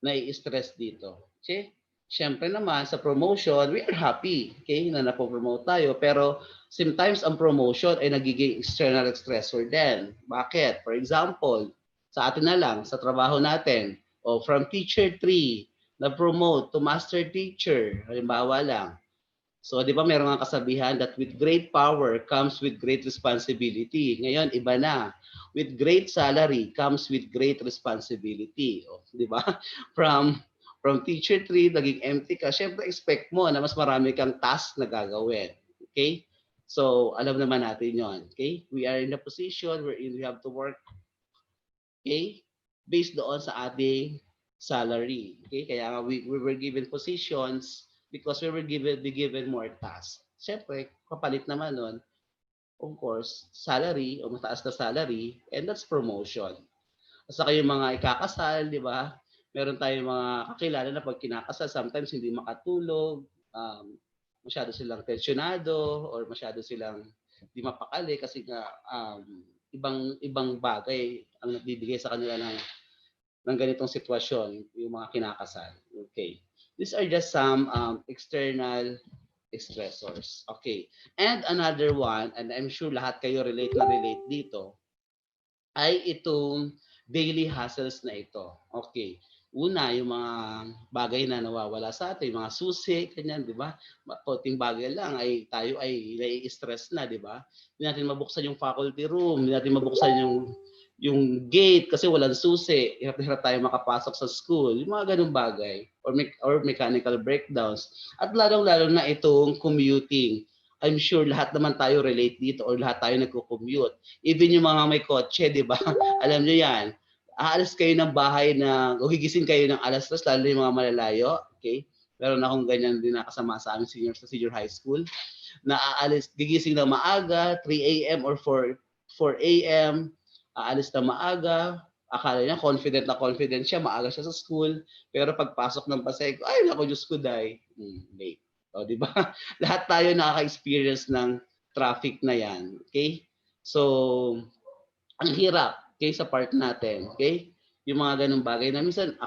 nai-stress dito. Okay? Siyempre naman, sa promotion, we are happy, okay, na napopromote tayo. Pero sometimes ang promotion ay nagiging external stressor din. Bakit? For example, sa atin na lang, sa trabaho natin, o from teacher 3, na-promote to master teacher, halimbawa lang. So, di ba meron nga kasabihan that with great power comes with great responsibility. Ngayon, iba na. With great salary comes with great responsibility. O, di ba? From teacher 3, naging empty ka, syempre expect mo na mas marami kang task na gagawin. Okay? So, alam naman natin yon. Okay? We are in a position wherein we have to work, okay, based doon sa ating salary. Okay? Kaya we were given positions because we were given more tasks. Siyempre, kapalit naman nun, of course, salary o mataas na salary, and that's promotion. At saka yung mga ikakasal, di ba? Meron tayong mga kakilala na pag kinakasal, sometimes hindi makatulog, masyado silang tensyonado, or masyado silang di mapakali kasi nga ibang bagay ang nagbibigay sa kanila ng ganitong sitwasyon, yung mga kinakasal. Okay. These are just some external stressors. Okay. And another one, and I'm sure lahat kayo relate dito, ay itong daily hassles na ito. Okay. Una, yung mga bagay na nawawala sa atin, mga susi, ganyan, di ba? Konting bagay lang ay tayo ay nai-stress na, di ba? Hindi natin mabuksan yung faculty room, hindi natin mabuksan yung gate kasi walang susi. Hirap na hirap tayo makapasok sa school. Yung mga ganung bagay or mechanical breakdowns. At lalong-lalo na itong commuting. I'm sure lahat naman tayo relate dito or lahat tayo nagko-commute. Even yung mga may kotse, di ba? Alam nyo yan, aalis kayo ng bahay na, o gigising kayo ng alas 3, lalo yung mga malalayo, okay? Meron akong ganyan din nakasama sa amin seniors sa senior high school, na aalis, gigising na maaga, 3 a.m. or 4 a.m., aalis na maaga, akala niya confident siya, maaga siya sa school, pero pagpasok ng Pasay, ay, naku, Diyos ko, day, late. O, di ba? Lahat tayo nakaka-experience ng traffic na yan, okay? So, ang hirap okay, sa part natin. Okay? Yung mga ganung bagay na minsan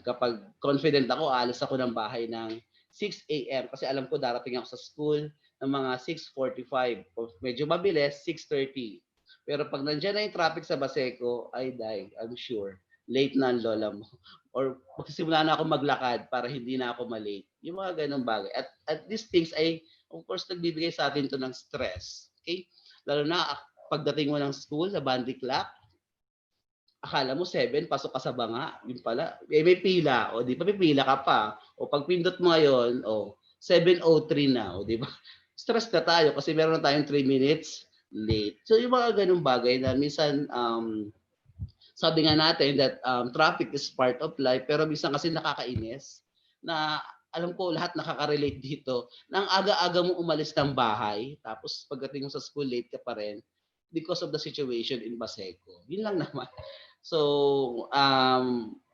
kapag confident ako, alis ako ng bahay ng 6 a.m. kasi alam ko darating ako sa school ng mga 6:45 o medyo mabilis, 6:30. Pero pag nandiyan na yung traffic sa Baseco, ay die, I'm sure, late na ang lola mo. Or magsisimula na ako maglakad para hindi na ako malate. Yung mga ganung bagay. At these things ay, of course, nagbibigay sa atin to ng stress. Okay? Lalo na pagdating mo ng school sa bandy clock, akala mo 7, pasok ka sa banga. Yung pala, may pila. O, di pa may pila ka pa. O, pag pindot mo ngayon, 7:03 na. O, di ba? Stress na tayo kasi meron na tayong 3 minutes late. So, yung mga ganung bagay na minsan, sabi nga natin that traffic is part of life, pero minsan kasi nakakainis na alam ko lahat nakaka-relate dito na ang aga-aga mo umalis ng bahay, tapos pagdating mo sa school, late ka pa rin because of the situation in Baseco. Yun lang naman. So,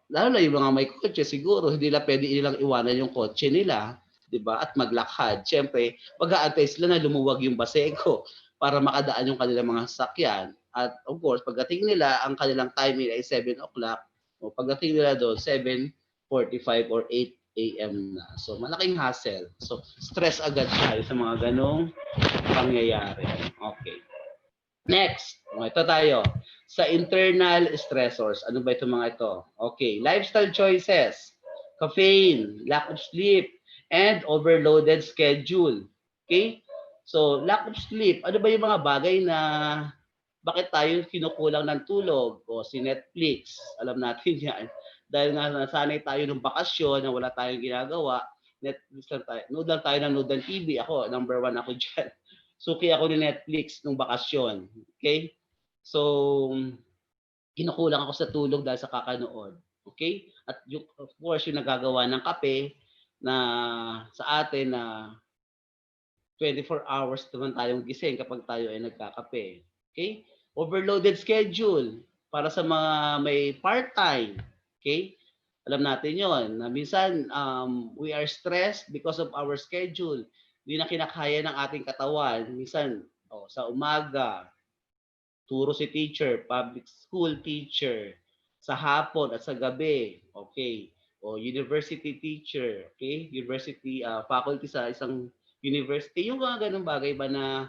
lalo na yung mga may kotse, siguro hindi na pwede nilang iwanan yung kotse nila, 'di ba? At maglakad. Siyempre, mag-aantay sila na lumuwag yung Baseco para makadaan yung kanilang mga sasakyan. At of course, pagdating nila, ang kanilang timing ay 7 o'clock. O pagdating nila doon, 7:45 or 8 a.m. na. So, malaking hassle. So, stress agad tayo sa mga ganong pangyayari. Okay. Next, ito tayo. Sa internal stressors, ano ba ito mga ito? Okay, lifestyle choices, caffeine, lack of sleep, and overloaded schedule. Okay? So, lack of sleep, ano ba yung mga bagay na bakit tayo kinukulang ng tulog? O si Netflix, alam natin yan. Dahil nga nasanay tayo ng bakasyon na wala tayong ginagawa, Netflix lang tayo. Nood lang tayo ng nood ng TV. Ako, number 1 ako dyan. Suki ako ni Netflix nung bakasyon. Okay? So, kinukulang ako sa tulog dahil sa kakanood. Okay? At yung, of course, yung nagagawa ng kape na sa atin na 24 hours naman tayong gising kapag tayo ay nagkakape. Okay? Overloaded schedule para sa mga may part-time. Okay? Alam natin yon na minsan we are stressed because of our schedule. Hindi na kinakaya ng ating katawan. Minsan, sa umaga, turo si teacher, public school teacher, sa hapon at sa gabi, okay, o university teacher, okay, university faculty sa isang university, yung mga ganung bagay ba na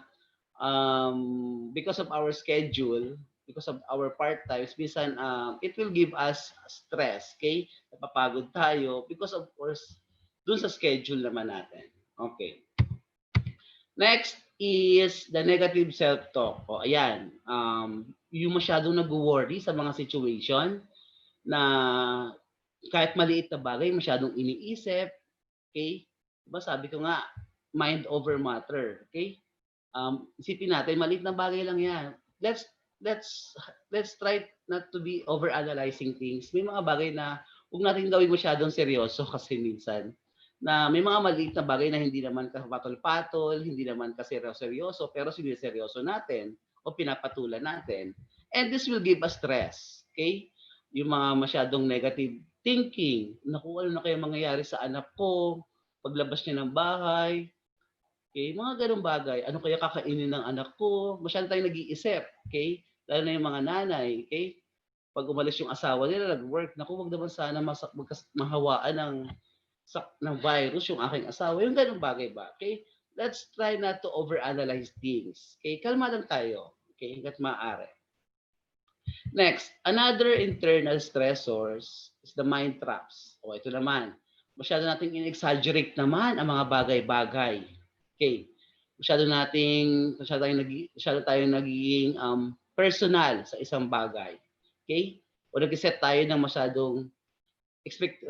because of our schedule, because of our part-times, minsan it will give us stress, okay, napapagod tayo because of course, dun sa schedule naman natin. Okay. Next is the negative self-talk. O ayan, yung masyadong nag-worry sa mga situation na kahit maliit na bagay, masyadong iniisip. Okay? Diba sabi ko nga, mind over matter. Okay? Isipin natin, maliit na bagay lang yan. Let's try not to be over-analyzing things. May mga bagay na huwag natin gawin masyadong seryoso kasi minsan na may mga maliit na bagay na hindi naman kapatol-patol, hindi naman kasi seryoso, pero siniseryoso natin o pinapatulan natin. And this will give us stress. Okay? Yung mga masyadong negative thinking, naku, ano na kaya mangyayari sa anak ko, paglabas niya ng bahay, okay? Mga ganung bagay, ano kaya kakainin ng anak ko, masyadong tayong nag-iisip, okay? Lalo na yung mga nanay, okay? Pag umalis yung asawa nila, nag-work, naku, wag naman sana mahawaan ng virus yung aking asawa, yung ganung bagay ba, okay? Let's try not to overanalyze things, okay? Kalma lang tayo, okay? Hanggat maaari. Next, another internal stressors is the mind traps. O ito naman, masyado nating in-exaggerate naman ang mga bagay-bagay. Okay. Masyado tayong nagiging personal sa isang bagay. Okay? O nag-set tayo ng masyadong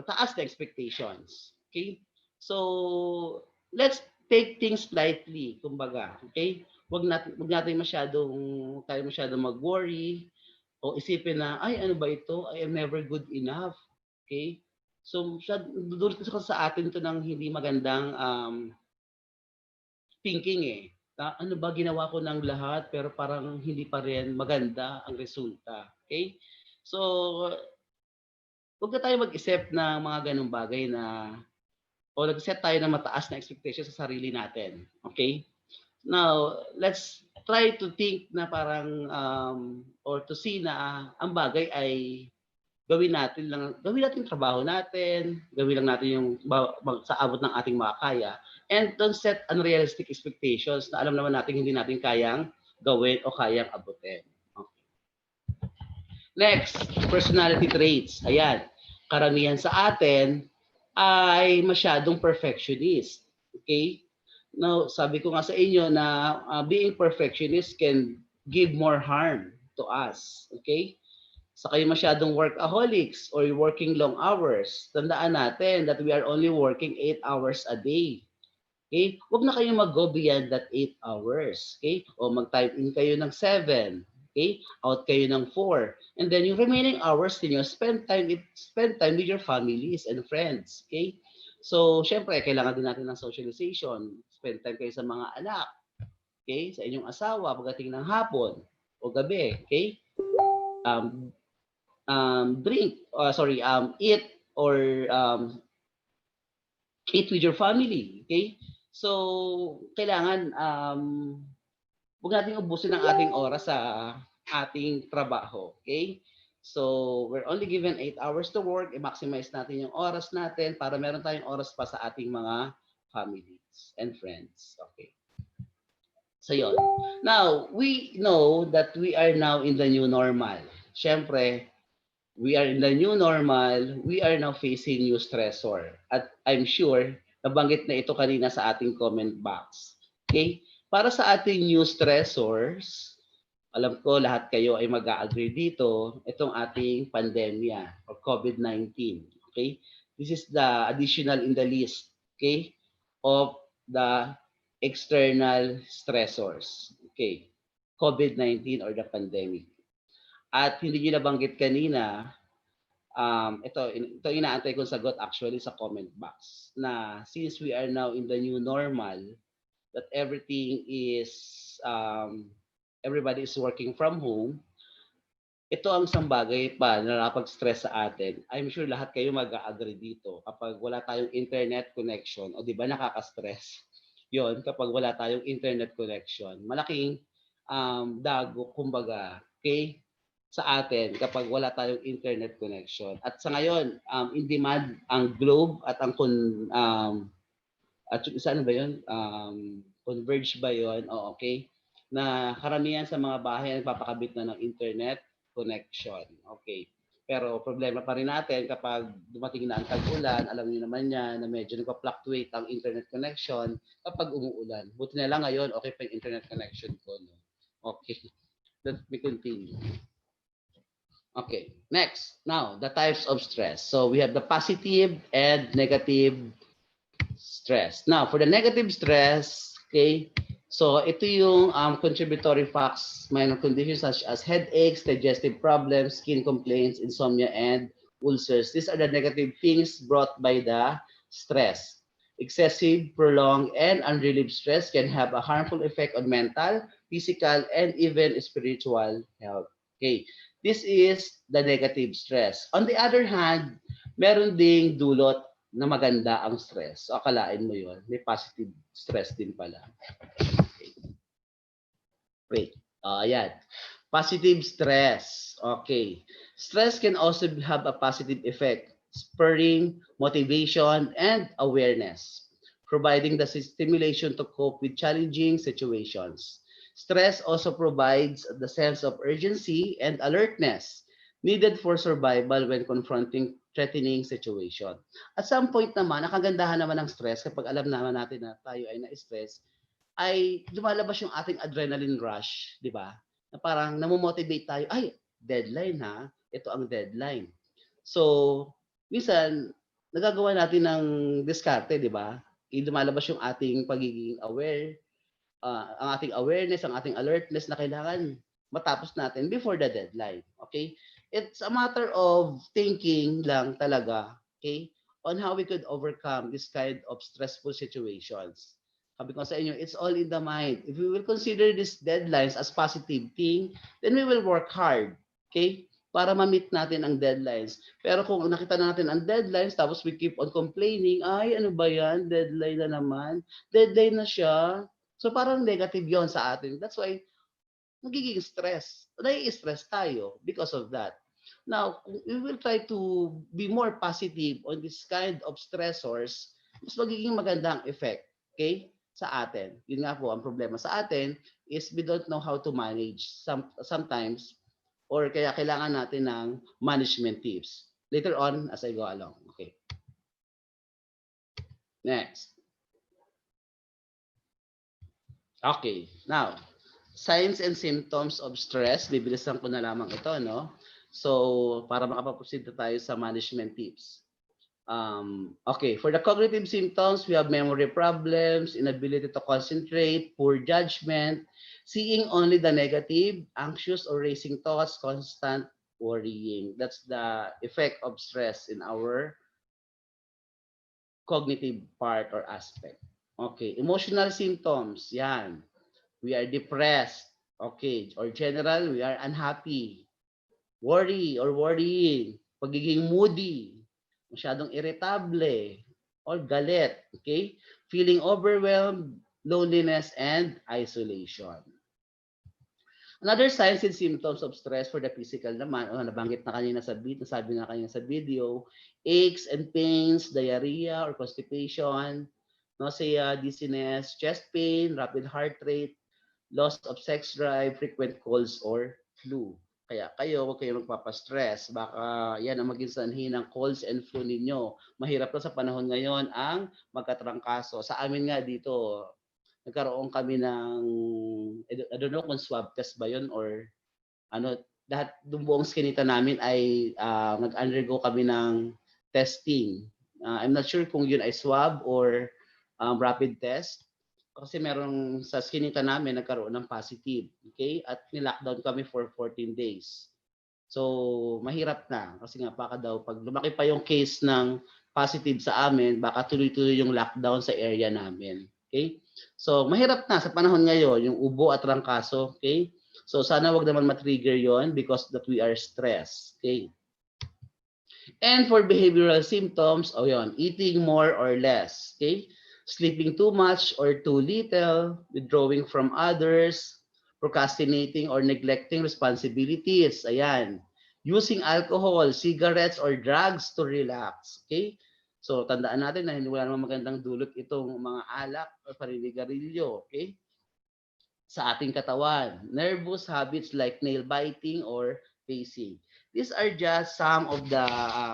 taas na expectations. Okay? So, let's take things lightly, kumbaga. Okay? Wag natin tayo masyadong mag-worry o isipin na, ay, ano ba ito? I am never good enough. Okay? So, dudulot kasi sa atin to ng hindi magandang thinking eh. Ano ba, ginawa ko ng lahat pero parang hindi pa rin maganda ang resulta. Okay? So, huwag na tayo mag-isip ng mga ganong bagay na o nag-set tayo ng mataas na expectation sa sarili natin. Okay? Now, let's try to think na parang or to see na ang bagay ay gawin natin trabaho natin, gawin lang natin yung sa abot ng ating makakaya, and don't set unrealistic expectations na alam naman natin hindi natin kayang gawin o kayang abutin. Okay. Next, personality traits. Ayan, karamihan sa atin ay masyadong perfectionist. Okay? Now, sabi ko nga sa inyo na being perfectionist can give more harm to us. Okay? Sa kayo masyadong workaholics or working long hours, tandaan natin that we are only working 8 hours a day. Okay? Huwag na kayong mag-go beyond that 8 hours. Okay? O mag-type in kayo ng 7. Okay? Out kayo ng 4. And then yung remaining hours niyo, spend time with your families and friends. Okay? So, syempre, kailangan din natin ng socialization. Spend time kayo sa mga anak. Okay? Sa inyong asawa pagdating ng hapon o gabi. Okay? Eat or eat with your family. Okay? So, kailangan huwag natin ubusin ang ating oras sa ating trabaho. Okay? So, we're only given 8 hours to work. I-maximize natin yung oras natin para meron tayong oras pa sa ating mga families and friends. Okay. So, yun. Now, we know that we are now in the new normal. Siyempre, we are in the new normal. We are now facing new stressor. At I'm sure, nabanggit na ito kanina sa ating comment box. Okay? Para sa ating new stressors, alam ko lahat kayo ay mag-agree dito, itong ating pandemya or COVID-19. Okay? This is the additional in the list, okay, of the external stressors. Okay? COVID-19 or the pandemic. At hindi nyo nabanggit kanina, ito inaantay kong sagot actually sa comment box, na since we are now in the new normal, that everybody is working from home, ito ang isang bagay pa na nakapag-stress sa atin. I'm sure lahat kayo mag-agree dito. Kapag wala tayong internet connection, o di ba nakaka-stress? Yon, kapag wala tayong internet connection, malaking dago, kumbaga, okay, sa atin kapag wala tayong internet connection. At sa ngayon, in demand ang Globe at ang at isa ano ba yun? Converge ba yun? O okay. Na karamihan sa mga bahay nagpapakabit na ng internet connection. Okay. Pero problema pa rin natin kapag dumating na ang tag-ulan, alam niyo naman yan na medyo nagpa-fluctuate ang internet connection kapag umuulan. Buti na lang ngayon, okay pa yung internet connection ko. No? Okay. Let me continue. Okay, next. Now, the types of stress. So we have the positive and negative stress. Now, for the negative stress, okay, so ito yung contributory facts, minor conditions such as headaches, digestive problems, skin complaints, insomnia, and ulcers. These are the negative things brought by the stress. Excessive, prolonged, and unrelieved stress can have a harmful effect on mental, physical, and even spiritual health. Okay, this is the negative stress. On the other hand, meron ding dulot na maganda ang stress. So, akalain mo yun, may positive stress din pala. Okay. Wait, ayan. Positive stress. Okay. Stress can also have a positive effect, spurring motivation and awareness, providing the stimulation to cope with challenging situations. Stress also provides the sense of urgency and alertness needed for survival when confronting threatening situation. At some point naman, ang kagandahan naman ng stress kapag alam naman natin na tayo ay na-stress, ay lumalabas yung ating adrenaline rush, di ba? Na parang namomotivate tayo, ay, deadline ha, ito ang deadline. So, minsan, nagagawa natin ng diskarte, di ba? Lumalabas yung ating pagiging aware, ang ating awareness, ang ating alertness na kailangan matapos natin before the deadline. Okay? It's a matter of thinking lang talaga, okay, on how we could overcome this kind of stressful situations. Sabi ko sa inyo, it's all in the mind. If we will consider these deadlines as positive thing, then we will work hard, okay, para ma-meet natin ang deadlines. Pero kung nakita na natin ang deadlines, tapos we keep on complaining, ay, ano ba yan? Deadline na naman. Deadline na siya. So parang negative yon sa atin. That's why nagiging stress. Nai-stress tayo because of that. Now, we will try to be more positive on this kind of stressors, mas magiging magandang effect, okay, sa atin. Yun nga po, ang problema sa atin is we don't know how to manage sometimes or kaya kailangan natin ng management tips. Later on, as I go along. Okay. Next. Okay. Now, signs and symptoms of stress. Bibilisan ko na lamang ito, no? So, para makapaproceed na tayo sa management tips. Okay, for the cognitive symptoms, we have memory problems, inability to concentrate, poor judgment, seeing only the negative, anxious or racing thoughts, constant worrying. That's the effect of stress in our cognitive part or aspect. Okay, emotional symptoms, yan. We are depressed, okay, or general, we are unhappy, worry or worrying, pagiging moody, masyadong irritable, or galit, okay? Feeling overwhelmed, loneliness, and isolation. Another signs and symptoms of stress for the physical naman, nabanggit na kanina nasabi na kanina sa video, aches and pains, diarrhea or constipation, nausea, dizziness, chest pain, rapid heart rate, loss of sex drive, frequent colds or flu. Kaya kayo, huwag kayo magpapastress. Baka yan ang maging sanhi ng colds and flu ninyo. Mahirap na sa panahon ngayon ang magkatrangkaso. Sa amin nga dito, nagkaroon kami ng, I don't know kung swab test ba yun or ano, lahat ng buong skinita namin ay nag-undergo kami ng testing. I'm not sure kung yun ay swab or rapid test. Kasi merong sa skinita namin nagkaroon ng positive. Okay? At ni-lockdown kami for 14 days. So, mahirap na. Kasi nga, baka daw, pag lumaki pa yung case ng positive sa amin, baka tuloy-tuloy yung lockdown sa area namin. Okay? So, mahirap na sa panahon ngayon, yung ubo at trangkaso. Okay? So, sana wag naman matrigger yon because that we are stressed. Okay? And for behavioral symptoms, yun, eating more or less. Okay? Sleeping too much or too little, withdrawing from others, procrastinating or neglecting responsibilities. Ayan. Using alcohol, cigarettes, or drugs to relax. Okay? So, tandaan natin na hindi wala namang magandang dulot itong mga alak o paninigarilyo. Okay? Sa ating katawan. Nervous habits like nail biting or pacing. These are just some of the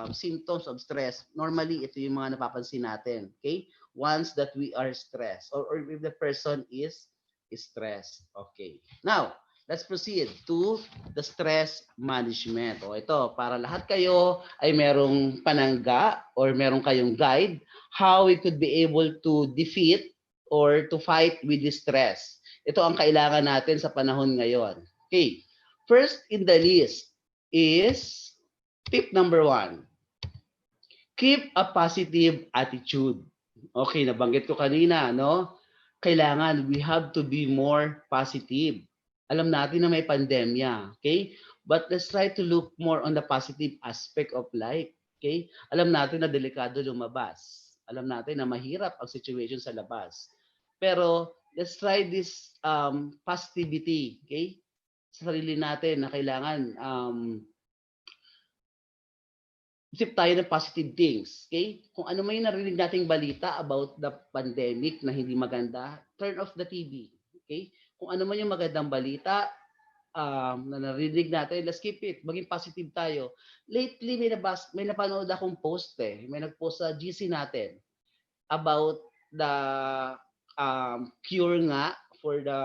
symptoms of stress. Normally, ito yung mga napapansin natin. Okay? Once that we are stressed or if the person is stressed. Okay. Now, let's proceed to the stress management. O ito, para lahat kayo ay merong panangga or merong kayong guide how we could be able to defeat or to fight with the stress. Ito ang kailangan natin sa panahon ngayon. Okay. First in the list is tip number 1. Keep a positive attitude. Okay, nabanggit ko kanina, no? Kailangan, we have to be more positive. Alam natin na may pandemya, okay? But let's try to look more on the positive aspect of life, okay? Alam natin na delikado lumabas. Alam natin na mahirap ang situation sa labas. Pero let's try this positivity, okay? Sa sarili natin na kailangan isip tayo ng positive things, okay? Kung ano may narinig nating balita about the pandemic na hindi maganda, turn off the TV, okay? kung ano man yung magandang balita, na narinig natin, let's keep it. Maging positive tayo. Lately, may napanood akong post May nag-post sa GC natin about the cure nga for the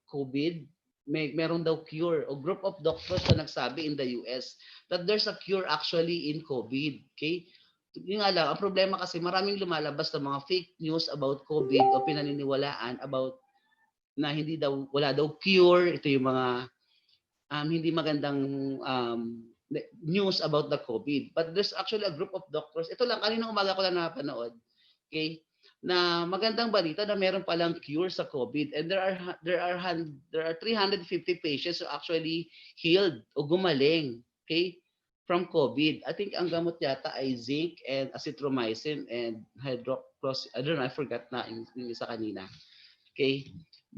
COVID. Meron daw cure o group of doctors na nagsabi in the US that there's a cure actually in COVID. Okay? Yung nga lang, ang problema kasi maraming lumalabas na mga fake news about COVID o pinaniniwalaan about na hindi daw, wala daw cure. Ito yung mga hindi magandang news about the COVID. But there's actually a group of doctors. Ito lang, kaninang umaga ko lang napanood. Okay? Na magandang balita na meron palang cure sa COVID, and there are 350 patients who actually healed o gumaling, okay, from COVID. I think ang gamot yata ay zinc and azithromycin and hydroxychloroquine. I don't know, I forgot na yung isa kanina. Okay?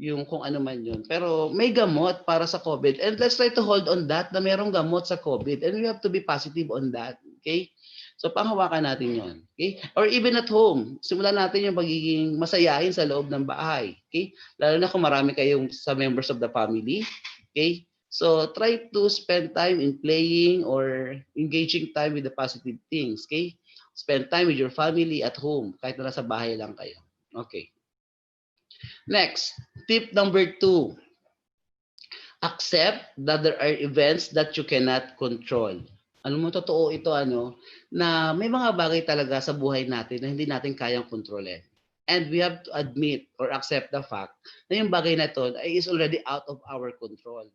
Yung kung ano man yun. Pero may gamot para sa COVID. And let's try to hold on that na merong gamot sa COVID. And we have to be positive on that. Okay? So, panghawakan natin yon. Okay? Or even at home, simulan natin yung pagiging masayahin sa loob ng bahay. Okay? Lalo na kung marami kayong sa members of the family. Okay? So, try to spend time in playing or engaging time with the positive things. Okay? Spend time with your family at home, kahit na nasa bahay lang kayo. Okay. Next, tip number 2. Accept that there are events that you cannot control. Ano mo, totoo ito, na may mga bagay talaga sa buhay natin na hindi natin kayang kontrolin. And we have to admit or accept the fact na yung bagay na ito is already out of our control.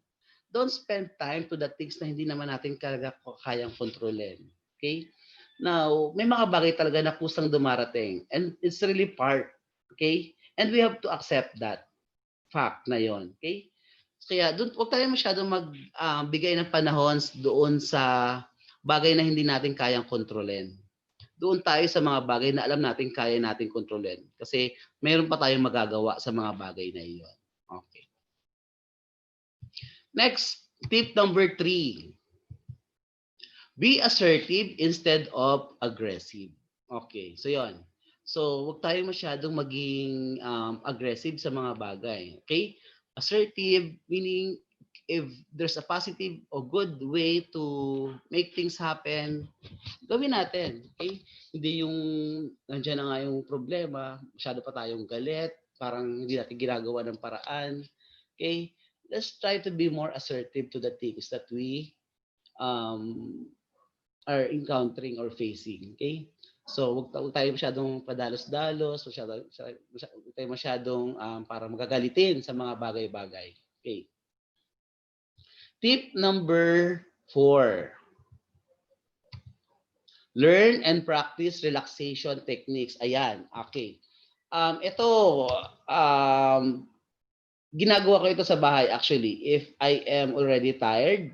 Don't spend time to the things na hindi naman natin kayang kontrolin. Okay? Now, may mga bagay talaga na kusang dumarating. And it's really part. Okay? And we have to accept that fact na yon. Okay? Kaya huwag tayo masyadong magbigay ng panahon doon sa bagay na hindi natin kayang kontrolin. Doon tayo sa mga bagay na alam natin kaya natin kontrolin. Kasi mayroon pa tayong magagawa sa mga bagay na iyon. Okay. Next, tip number 3. Be assertive instead of aggressive. Okay, so yon. So, huwag tayo masyadong maging aggressive sa mga bagay. Okay? Assertive, meaning if there's a positive or good way to make things happen, gawin natin. Okay? Hindi yung nandiyan na nga yung problema, masyado pa tayong galit, parang hindi natin ginagawa ng paraan. Okay? Let's try to be more assertive to the things that we are encountering or facing. Okay? So, huwag tayo masyadong padalos-dalos, huwag tayo masyadong para magagalitin sa mga bagay-bagay. Okay. Tip number 4. Learn and practice relaxation techniques. Ayan, okay. Ito, ginagawa ko ito sa bahay actually. If I am already tired,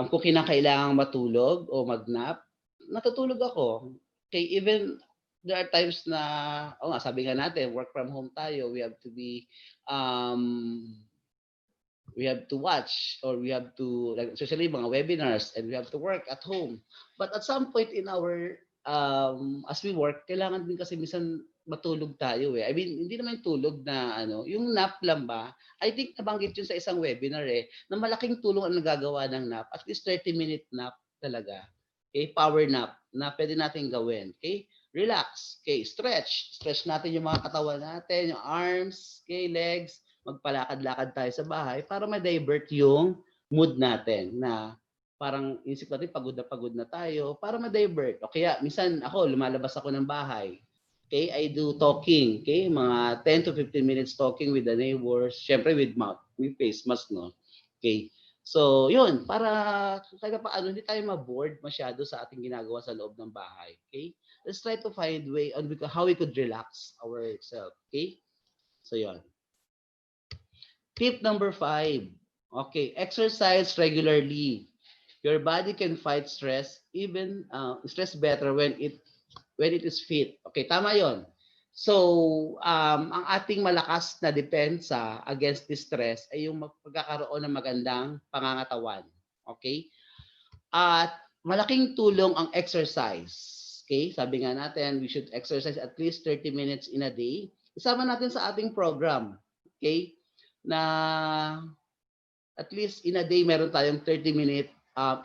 kung kinakailangang matulog o mag-nap, natutulog ako. Okay, even there are times na, sabi nga natin, work from home tayo, we have to be, we have to watch or we have to, like, especially mga webinars, and we have to work at home. But at some point in our, as we work, kailangan din kasi minsan matulog tayo eh. I mean, hindi naman tulog na yung nap lang ba? I think nabanggit yun sa isang webinar na malaking tulong ang nagagawa ng nap. At least 30-minute nap talaga. Okay, power nap na pwede natin gawin. Okay, relax. Okay, stretch. Stretch natin yung mga katawan natin, yung arms, okay, legs. Magpalakad-lakad tayo sa bahay para ma-divert yung mood natin na parang isip natin pagod na tayo para ma-divert. O kaya minsan ako, lumalabas ako ng bahay. Okay, I do talking. Okay, mga 10 to 15 minutes talking with the neighbors. Syempre with face mask, no? Okay. So, yun, para kahit paano hindi tayo ma-bored masyado sa ating ginagawa sa loob ng bahay. Okay? Let's try to find way on how we could relax ourselves. Okay? So, yun. Tip number 5. Okay, exercise regularly. Your body can fight stress, even stress better when it is fit. Okay, tama 'yon. So, ang ating malakas na depensa against this stress ay yung pagkakaroon ng magandang pangangatawan. Okay? At malaking tulong ang exercise. Okay? Sabi nga natin, we should exercise at least 30 minutes in a day. Isama natin sa ating program. Okay? na at least in a day meron tayong 30-minute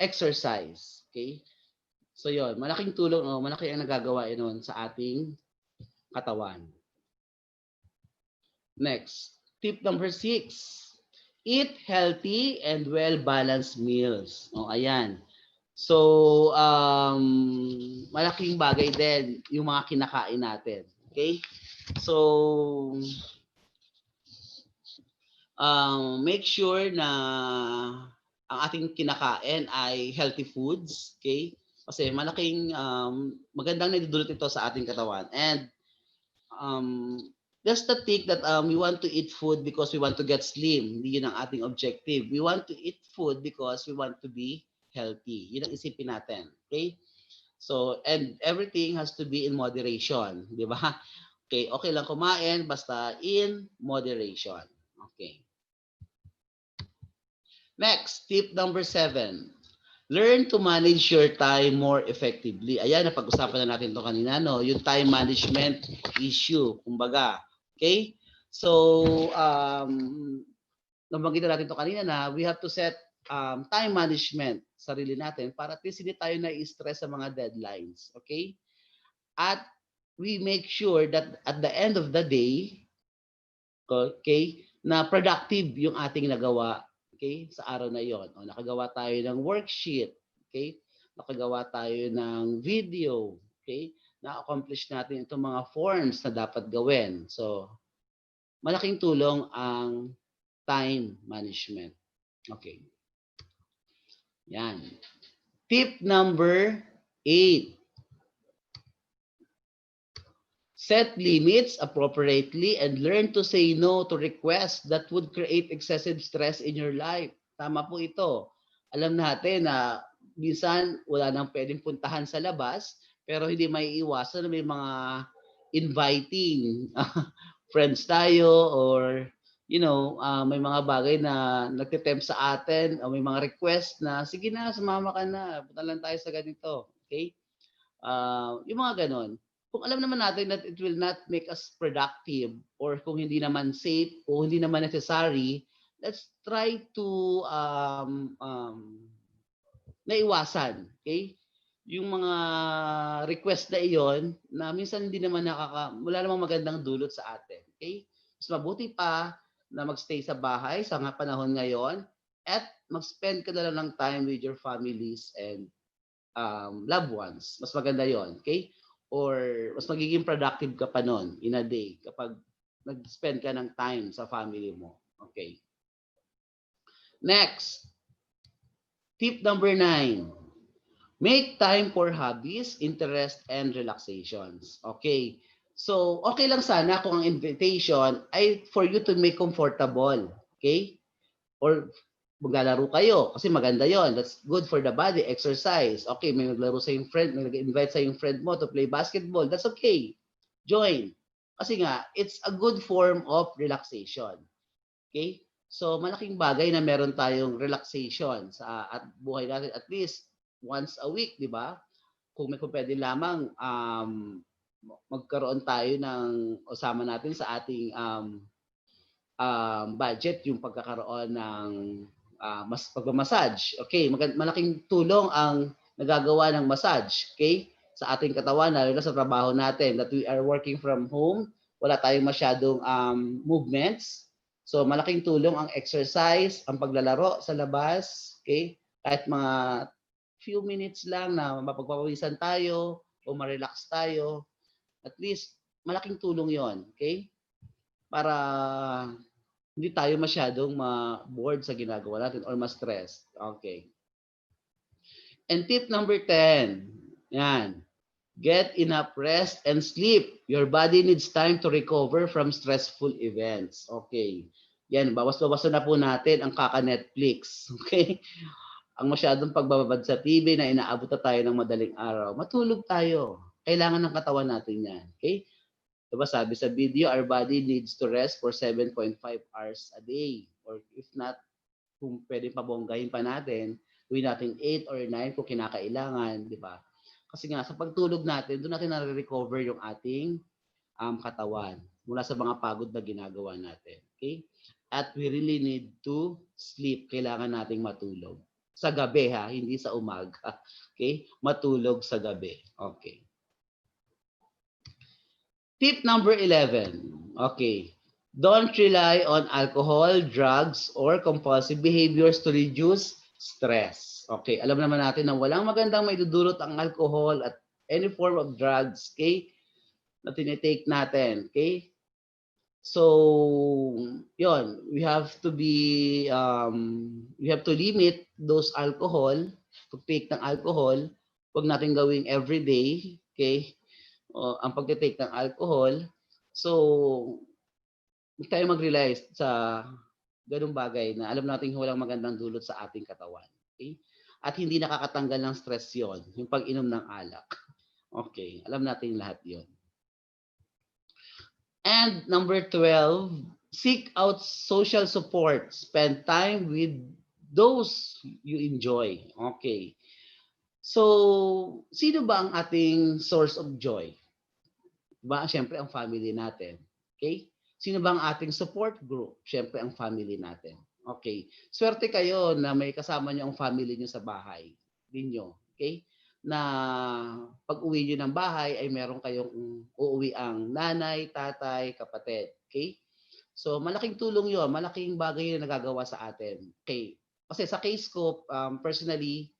exercise. Okay? So yon, malaking tulong, malaki ang nagagawa noon sa ating katawan. Next, tip number 6. Eat healthy and well-balanced meals. Ayan. So, malaking bagay din yung mga kinakain natin. Okay? So, make sure na ang ating kinakain ay healthy foods. Okay? Kasi malaking magandang nadudulot ito sa ating katawan. And just the think that we want to eat food because we want to get slim. Hindi yun ang ating objective. We want to eat food because we want to be healthy. Yun ang isipin natin. Okay? So, and everything has to be in moderation. Di ba? Okay, okay lang kumain basta in moderation. Okay. Next, tip number 7. Learn to manage your time more effectively. Ayan, napag-usapan na natin ito kanina, no? Yung time management issue, kumbaga. Okay? So, nabanggit na natin ito kanina na we have to set time management sarili natin para at least hindi tayo na-stress sa mga deadlines. Okay? At we make sure that at the end of the day, okay, na productive yung ating nagawa, okay, sa araw na yon. O, nakagawa tayo ng worksheet, okay? Nakagawa tayo ng video, okay? Na-accomplish natin itong mga forms na dapat gawin. So, malaking tulong ang time management. Okay. Yan. Tip number 8. Set limits appropriately and learn to say no to requests that would create excessive stress in your life. Tama po ito. Alam natin na minsan wala nang pwedeng puntahan sa labas, pero hindi maiiwasan na may mga inviting friends tayo or may mga bagay na nagtitempt sa atin o may mga request na sige na, sumama ka na, punta lang tayo sa ganito. Okay? Yung mga ganon. Kung alam naman natin that it will not make us productive or kung hindi naman safe o hindi naman necessary, let's try to naiwasan. Okay? Yung mga request na iyon na minsan hindi naman wala namang magandang dulot sa atin. Okay? Mas mabuti pa na magstay sa bahay sa panahon ngayon at mag-spend ka na lang ng time with your families and loved ones. Mas maganda yon, okay? Or mas magiging productive ka pa nun in a day kapag nag-spend ka ng time sa family mo. Okay. Next, tip number 9. Make time for hobbies, interest, and relaxations. Okay. So, okay lang sana kung ang invitation ay for you to make comfortable. Okay? Or maglalaro kayo kasi maganda yon. That's good for the body, exercise. Okay, may maglaro sa yung friend, may nag-invite sa yung friend mo to play basketball. That's okay. Join. Kasi nga, it's a good form of relaxation. Okay? So, malaking bagay na meron tayong relaxation sa at buhay natin at least once a week, di ba? Kung pwede lamang magkaroon tayo ng usama natin sa ating budget yung pagkakaroon ng pagmamassage. Okay, malaking tulong ang nagagawa ng massage, okay? Sa ating katawan, lalo na sa trabaho natin that we are working from home, wala tayong masyadong movements. So malaking tulong ang exercise, ang paglalaro sa labas, okay? Kahit mga few minutes lang na mapagpapawisan tayo o ma-relax tayo, at least malaking tulong 'yon, okay? Para hindi tayo masyadong ma-bored sa ginagawa natin or ma-stress. Okay. And tip number 10. Yan. Get enough rest and sleep. Your body needs time to recover from stressful events. Okay. Yan, bawas-bawasan na po natin ang kaka-Netflix. Okay? Ang masyadong pagbababad sa TV na inaabot na tayo ng madaling araw. Matulog tayo. Kailangan ng katawan natin yan. Okay? Diba sabi sa video, our body needs to rest for 7.5 hours a day. Or if not, kung pwede pabonggahin pa natin, gawin natin 8 or 9 kung kinakailangan, di ba? Kasi nga, sa pagtulog natin, doon natin na-recover yung ating katawan mula sa mga pagod na ginagawa natin. Okay? at we really need to sleep. Kailangan nating matulog. Sa gabi ha, hindi sa umaga. Okay? Matulog sa gabi. Okay. Tip number 11. Okay. Don't rely on alcohol, drugs, or compulsive behaviors to reduce stress. Okay. Alam naman natin na walang magandang maidudulot ang alcohol at any form of drugs, okay, na tinitake natin. Okay? So, yon, we have to limit those alcohol, to take ng alcohol. Huwag natin gawing everyday, okay? Ang pagte-take ng alcohol. So, hindi tayo mag-rely sa ganung bagay na alam natin walang magandang dulot sa ating katawan. Okay? At hindi nakakatanggal ng stress yon, yung pag-inom ng alak. Okay, alam natin lahat yon. And number 12, seek out social support. Spend time with those you enjoy. Okay. So, sino ba ang ating source of joy? Diba? Siyempre, ang family natin. Okay? Sino ba ang ating support group? Siyempre, ang family natin. Okay. Swerte kayo na may kasama niyo ang family niyo sa bahay ninyo. Okay? Na pag uwi nyo ng bahay ay meron kayong uuwi ang nanay, tatay, kapatid. Okay? So, malaking tulong yon, malaking bagay na nagagawa sa atin. Okay? Kasi sa case ko, personally,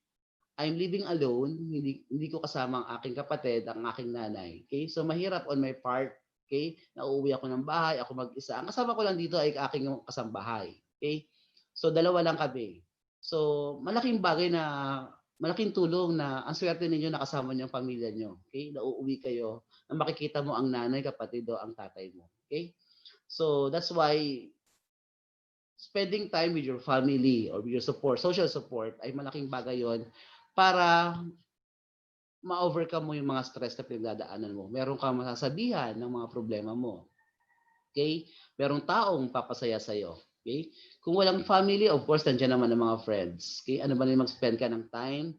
I'm living alone. Hindi ko kasama ang aking kapatid, ang aking nanay. Okay? So, mahirap on my part. Okay? Nauuwi ako ng bahay, ako mag-isa. Ang kasama ko lang dito ay aking kasambahay. Okay? So, dalawa lang kami. So, malaking tulong na ang swerte ninyo nakasama niyo ang pamilya niyo. Okay? Nauuwi kayo na makikita mo ang nanay, kapatid o ang tatay mo. Okay? So, that's why spending time with your family or with your support, social support, ay malaking bagay yon para ma-overcome mo yung mga stress na pinagdadaanan mo. Meron kang masasabihan ng mga problema mo. Okay? Merong taong papasaya sa'yo. Okay? Kung walang family, of course, nandiyan naman ang mga friends. Okay? Ano ba na mag-spend ka ng time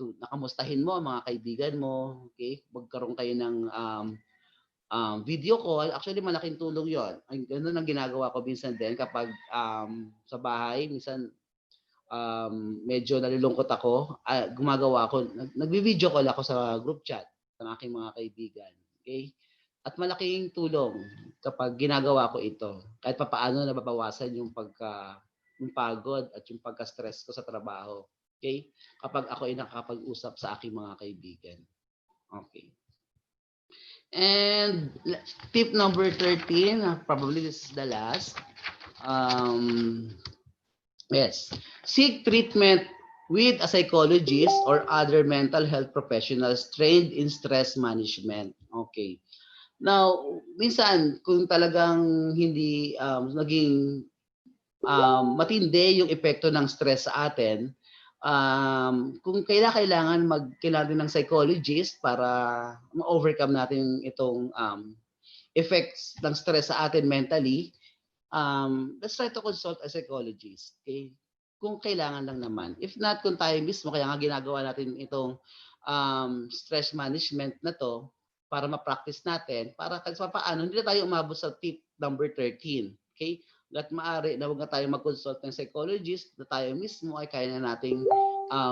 to nakamustahin mo ang mga kaibigan mo. Okay? Magkaroon kayo ng video call. Actually, malaking tulong yon. Ganun ang ginagawa ko minsan din kapag sa bahay. Minsan, medyo nalulungkot ako. Gumagawa ako. Nagbi-video call ako sa group chat ng aking mga kaibigan. Okay? At malaking tulong kapag ginagawa ko ito. Kahit papaano nababawasan yung yung pagod at yung pagka-stress ko sa trabaho. Okay? Kapag ako ay nakakapag-usap sa aking mga kaibigan. Okay. And tip number 13, probably this is the last. Yes. Seek treatment with a psychologist or other mental health professionals trained in stress management. Okay. Now, minsan, kung talagang hindi naging matindi yung epekto ng stress sa atin, kung kailangan din ng psychologist para ma-overcome natin itong effects ng stress sa atin mentally, let's try to consult a psychologist. Okay? Kung kailangan lang naman. If not, kung tayo mismo, kaya nga ginagawa natin itong stress management na to para ma-practice natin, para kahit paano, hindi na tayo umabot sa tip number 13. Okay? At maaari na huwag na tayo mag-consult ng psychologist, na tayo mismo ay kaya na nating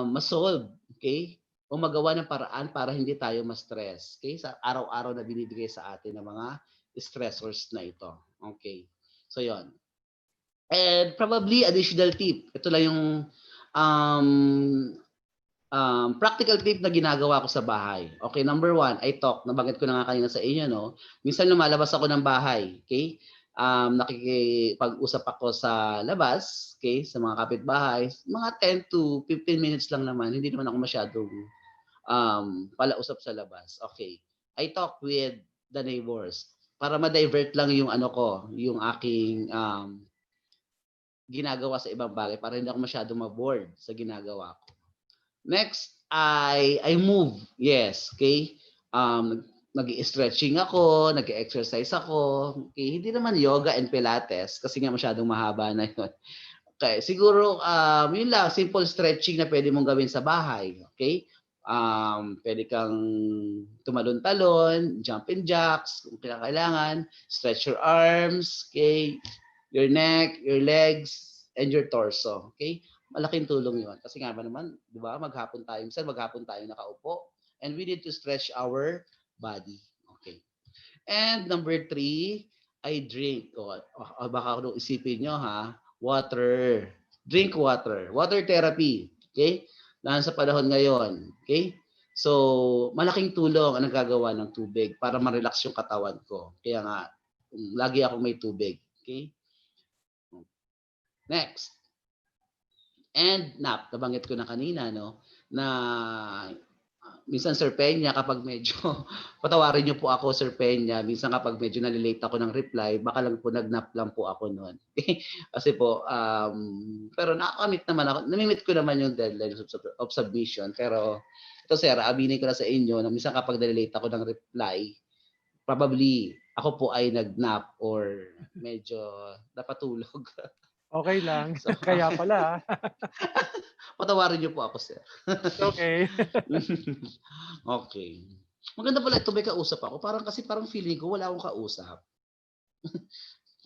ma-solve. Okay? O magawa ng paraan para hindi tayo ma-stress. Okay? Sa araw-araw na binibigay sa atin ng mga stressors na ito. Okay? So, yon. And probably additional tip. Ito lang yung practical tip na ginagawa ko sa bahay. Okay, number 1, I talk. Nabanggit ko na nga kanina sa inyo, no? Minsan lumalabas ako ng bahay, okay? Nakikipag-usap ako sa labas, okay? Sa mga kapitbahay. Mga 10 to 15 minutes lang naman. Hindi naman ako masyadong palausap sa labas. Okay. I talk with the neighbors para ma-divert lang yung yung aking ginagawa sa ibang bagay para hindi ako masyadong ma-bored sa ginagawa ko. Next, I move. Yes, okay? Nag-i-stretching ako, nag-exercise ako. Okay? Hindi naman yoga and pilates kasi nga masyadong mahaba na yun. Okay, siguro yun lang, simple stretching na pwede mong gawin sa bahay. Okay? Pwede kang tumalon-talon, jumping jacks kung kailangan, stretch your arms, okay? your neck, your legs, and your torso. Okay? Malaking tulong yun. Kasi nga ba naman, di ba, maghapon tayo. Minsan maghapon tayo nakaupo. And we need to stretch our body. Okay. And number 3, I drink. Baka kung isipin nyo ha, water. Drink water. Water therapy. Okay? Dahil sa panahon ngayon. Okay? So, malaking tulong ang nagagawa ng tubig para ma-relax yung katawan ko. Kaya nga, lagi akong may tubig. Okay? Next. And nap, nabanggit ko na kanina, no, na minsan Sir Peña, kapag medyo, patawarin niyo po ako Sir Peña, minsan kapag medyo nalilate ako ng reply, baka lang po nagnap lang po ako noon. Kasi po, pero nakakamit naman ako, namimit ko naman yung deadline of submission, pero ito sir, aminin ko na sa inyo, na minsan kapag nalilate ako ng reply, probably ako po ay nagnap or medyo napatulog. Okay lang. So, Kaya pala. patawarin niyo po ako, sir. Okay. Okay. Maganda pala ito, may kausap ako. Parang feeling ko wala akong kausap.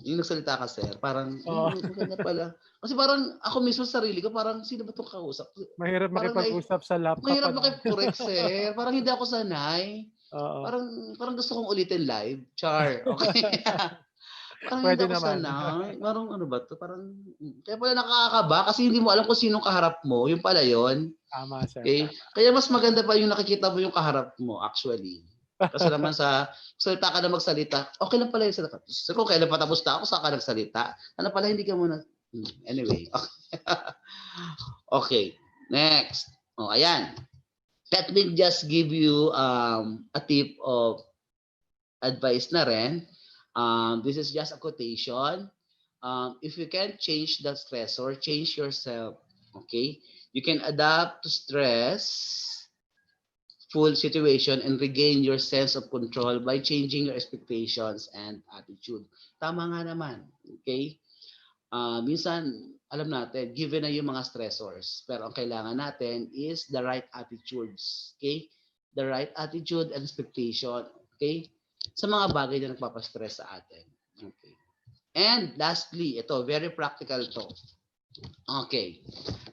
Yung nagsalita ka, sir, parang maganda pala. Kasi parang ako mismo sa sarili ko, parang sino ba itong kausap? Mahirap makipag-usap sa laptop. Mahirap makipag-correct, sir. Parang hindi ako sanay. Parang gusto kong ulitin live. Char. Okay. Parang Pwede hindi ako naman. sanay. Parang ano ba to? Parang, kaya pala nakakakaba kasi hindi mo alam kung sinong kaharap mo. Yung pala yun. Tama, sir. Okay? Kaya mas maganda pa yung nakikita mo yung kaharap mo actually. Kasi naman salita ka na magsalita, okay lang pala yung salita. So kung kailan patapos na ako, saan ka nagsalita? Ano pala, hindi ka muna. Anyway. Okay. Next. Ayan. Let me just give you a tip of advice na rin. This is just a quotation. If you can't change the stressor, change yourself. Okay? You can adapt to stressful situation and regain your sense of control by changing your expectations and attitude. Tama nga naman. Okay? Minsan, alam natin, given na yung mga stressors, pero ang kailangan natin is the right attitudes. Okay? The right attitude and expectation. Okay? Sa mga bagay na nagpapastress sa atin. Okay. And lastly, ito, very practical to. Okay.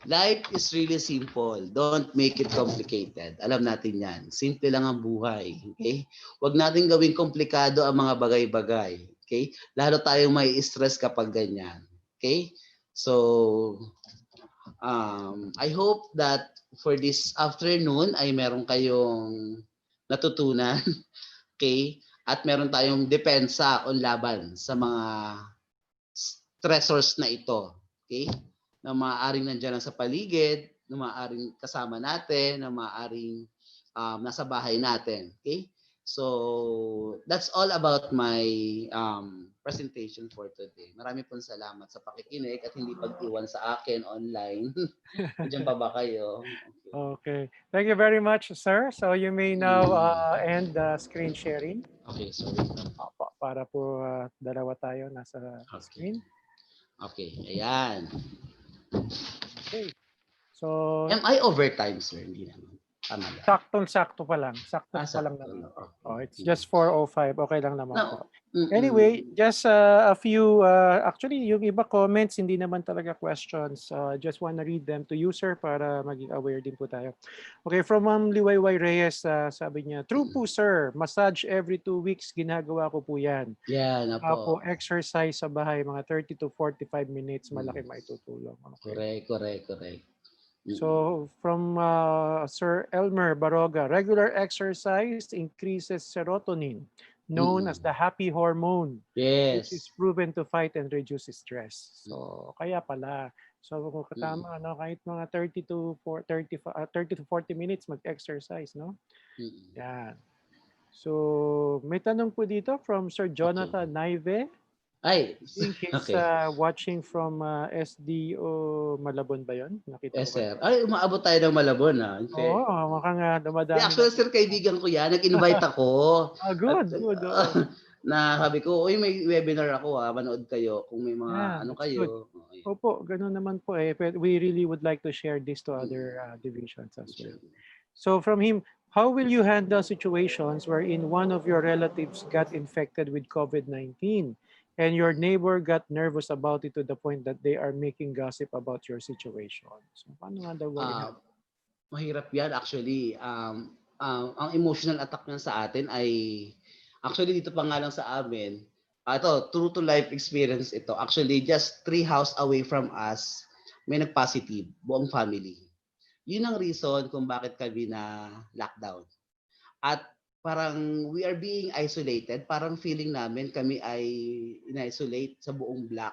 Life is really simple. Don't make it complicated. Alam natin yan. Simple lang ang buhay. Okay? Huwag natin gawing komplikado ang mga bagay-bagay. Okay? Lalo tayong may stress kapag ganyan. Okay? So, I hope that for this afternoon ay meron kayong natutunan. Okay? At meron tayong depensa o laban sa mga stressors na ito. Okay? Na maaaring nandiyan lang sa paligid, na maaaring kasama natin, na maaaring nasa bahay natin. Okay? So, that's all about my presentation for today. Marami pong salamat sa pakikinig at hindi pag-iwan sa akin online. Diyan pa ba kayo? Okay. Thank you very much, sir. So you may now end the screen sharing. Okay, sorry. Para po dalawa tayo nasa screen. Okay, ayan. Okay. So, am I overtime, sir? Hindi naman. Saktong-sakto pa lang. Sakto pa lang naman. It's just 4:05. Okay lang naman po. Anyway, just a few, actually, yung iba comments, hindi naman talaga questions. Just want to read them to you, sir, para maging aware din po tayo. Okay, from Liwayway Reyes, sabi niya, true po, sir. Massage every 2 weeks, ginagawa ko po yan. Yan, po. Exercise sa bahay, mga 30 to 45 minutes, malaki maitutulong. Okay. Correct. So from Sir Elmer Baroga, regular exercise increases serotonin, known as the happy hormone, which is proven to fight and reduce stress. So kaya pala. So katama kahit mga 30 to 40 minutes mag-exercise, no? Yan. So may tanong po dito from Sir Jonathan Naive. Ay, he's watching from SDO Malabon ba yun? Nakita yes, sir. Ay, umaabot tayo ng Malabon, ha? Oo, mukhang dumadami. Actually, sir, kaibigan ko yan. Nag-invite ako. Good. Na sabi ko, uy, may webinar ako, ha? Manood kayo kung may mga kayo. Opo, ganun naman po eh. But we really would like to share this to other divisions as well. So from him, How will you handle situations wherein one of your relatives got infected with COVID-19 and your neighbor got nervous about it to the point that they are making gossip about your situation? So, paano nga daw ba Ah, mahirap 'yan actually. Ang emotional attack niyan sa atin ay actually dito pa nga lang sa amin, ito true to life experience ito. Actually just 3 house away from us, may nag-positive, buong family. 'Yun ang reason kung bakit kami na lockdown. At parang we are being isolated, parang feeling namin kami ay in-isolate sa buong block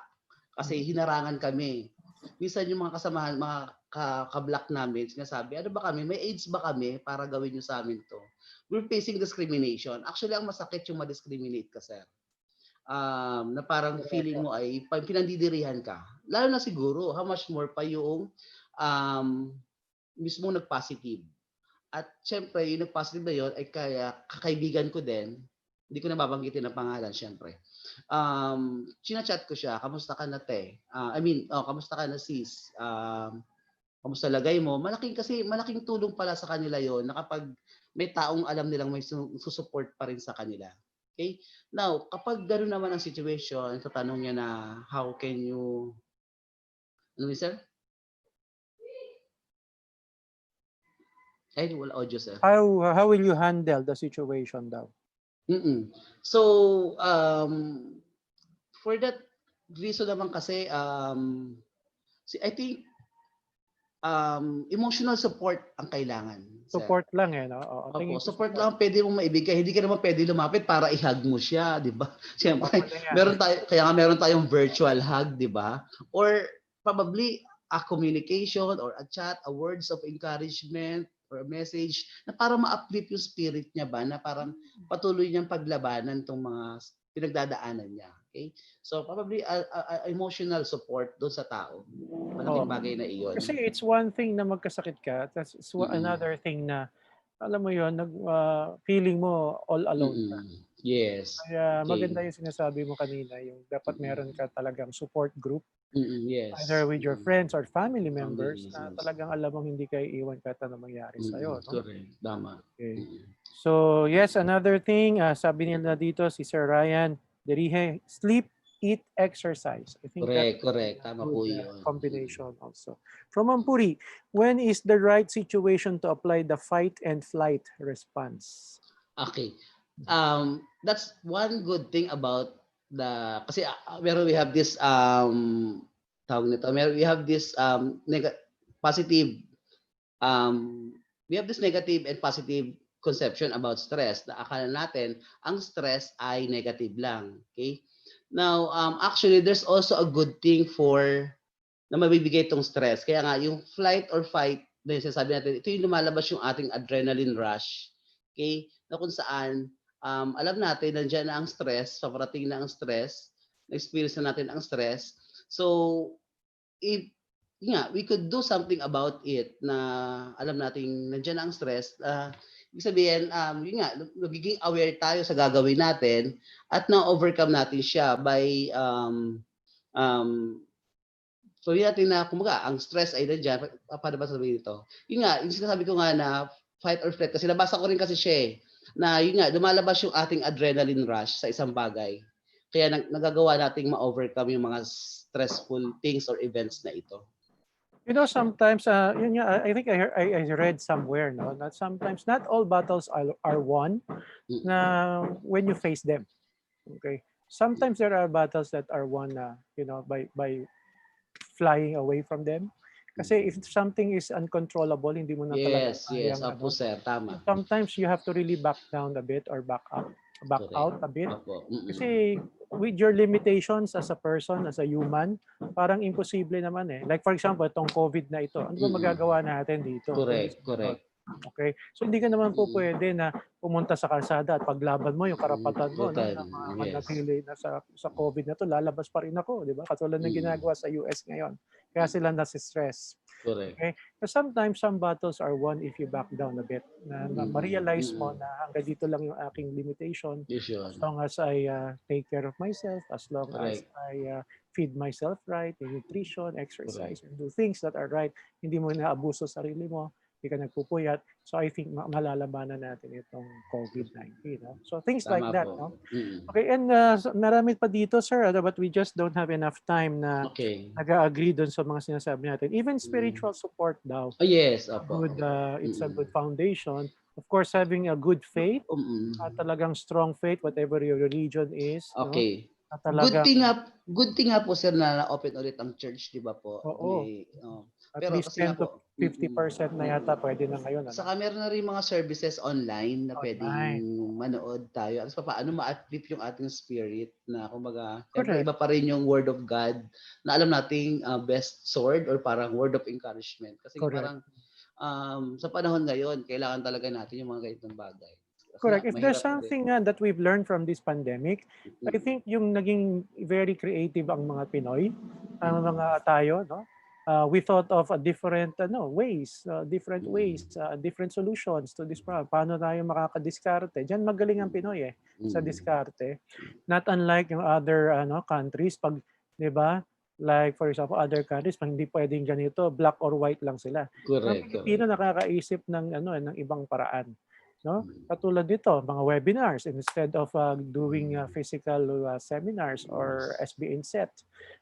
kasi hinarangan kami. Minsan yung mga kasamahan, mga ka-block namin, sinasabi, ano ba kami, may AIDS ba kami para gawin nyo sa amin to? We're facing discrimination. Actually, ang masakit yung ma-discriminate ka, sir. Na parang feeling mo ay pinandidirihan ka. Lalo na siguro, how much more pa yung mismo nag-positive. At syempre, yung nag-positive na yun ay kaya kakaibigan ko din, hindi ko na babanggitin ang pangalan syempre. China-chat ko siya, kamusta ka na te? Kamusta ka na sis? Kamusta lagay mo? Malaking tulong pala sa kanila yon na kapag may taong alam nilang may susupport pa rin sa kanila. Okay? Now, kapag gano'n naman ang situation, tatanong niya na how can you, ano sir? Ay, wala audio, sir. How will you handle the situation daw? So, for that reason naman kasi, I think, emotional support ang kailangan. Support lang eh, no? Opo, support lang pwede mong maibigay. Hindi ka naman pwede lumapit para i-hug mo siya, di ba? Siyempre, meron tayong virtual hug, di ba? Or probably a communication or a chat, a words of encouragement or a message na para ma-uplift yung spirit niya ba, na parang patuloy niyang paglabanan tong mga pinagdadaanan niya. Okay? So probably emotional support doon sa tao. Malaking bagay na iyon. Kasi it's one thing na magkasakit ka, that's another thing na alam mo yon, feeling mo all alone ka. Yes. Kaya maganda yung sinasabi mo kanina, yung dapat meron ka talagang support group. Yes. Either with your friends or family members na talagang alam mong hindi kayo iwan kahit ano mangyari sa'yo. No? Correct. Tama. Okay. So yes, another thing, sabi nila dito si Sir Ryan Derihe, sleep, eat, exercise. I think correct. Tama po yun. Combination also. From Ampuri, when is the right situation to apply the fight and flight response? Okay. That's one good thing about kasi we have this tawag nito, we have this positive we have this negative and positive conception about stress na akala natin ang stress ay negative lang. Okay? Now, actually there's also a good thing na mabibigay itong stress. Kaya nga yung flight or fight, na yung sinasabi natin, ito yung lumalabas yung ating adrenaline rush. Okay? Na kung saan alam natin nandiyan na ang stress, paparating na ang stress, na-experience na natin ang stress. So, if we could do something about it na alam nating nandiyan na ang stress, ibig sabihin, nagiging aware tayo sa gagawin natin at na-overcome natin siya by sabihin natin na kumbaga ang stress ay nandiyan, paano ba sabihin ito? Yung sinasabi ko nga na fight or flight kasi nabasa ko rin kasi siya na lumalabas yung ating adrenaline rush sa isang bagay. Kaya nagagawa nating ma-overcome yung mga stressful things or events na ito. You know, sometimes, I think I read somewhere, no, that sometimes not all battles are won na when you face them. Okay, sometimes there are battles that are won, by flying away from them. Kasi if something is uncontrollable, hindi mo na talaga Yes, opo sir, tama. Sometimes you have to really back down a bit or back out a bit. Kasi with your limitations as a person, as a human, parang imposible naman eh. Like for example, itong COVID na ito, ano ba magagawa natin dito? Correct. Okay? So hindi ka naman po pwede na pumunta sa kalsada at paglaban mo yung karapatan mo na manatili na sa COVID na to, lalabas pa rin ako, di ba? Katulad ng ginagawa sa US ngayon. Kaya sila nasi-stress. Correct. Okay? But sometimes some battles are won if you back down a bit. Na ma-realize mo na hanggang dito lang yung aking limitation. As long as I take care of myself, as long as I feed myself right, nutrition, exercise, and do things that are right, hindi mo na abuso sarili mo. hindi ka nagpupuyat. So I think malalabanan natin itong COVID-19. No? So things like that. No? Okay, and marami pa dito, sir, but we just don't have enough time na nag-agree dun sa mga sinasabi natin. Even spiritual support daw. Yes, Good, it's a good foundation. Of course, having a good faith, talagang strong faith, whatever your religion is. Okay. No? Talagang, good thing nga po, sir, na na-open ulit ang church, di ba po? Oo. At Pero least kasi 10 to nga po, 50% na yata pwede na ngayon. Ano? saka meron na rin mga services online na pwedeng manood tayo. At paano ma-uplift yung ating spirit na kumbaga, siyempre iba pa rin yung word of God na alam nating best sword or parang word of encouragement. Kasi parang sa panahon ngayon, kailangan talaga natin yung mga ganitong bagay. Correct. If there's something that we've learned from this pandemic, I think yung naging very creative ang mga Pinoy, ang mga tayo, no? We thought of a different ways, different solutions to this problem. Paano tayo makakadiskarte? Diyan magaling ang Pinoy sa diskarte. Not unlike yung other countries, pag 'di ba? Like for example, other countries, pag hindi pwedeng ganito, black or white lang sila. Ang Pilipino nakakaisip ng ibang paraan. No? Katulad dito, mga webinars, instead of doing physical seminars or SB Inset.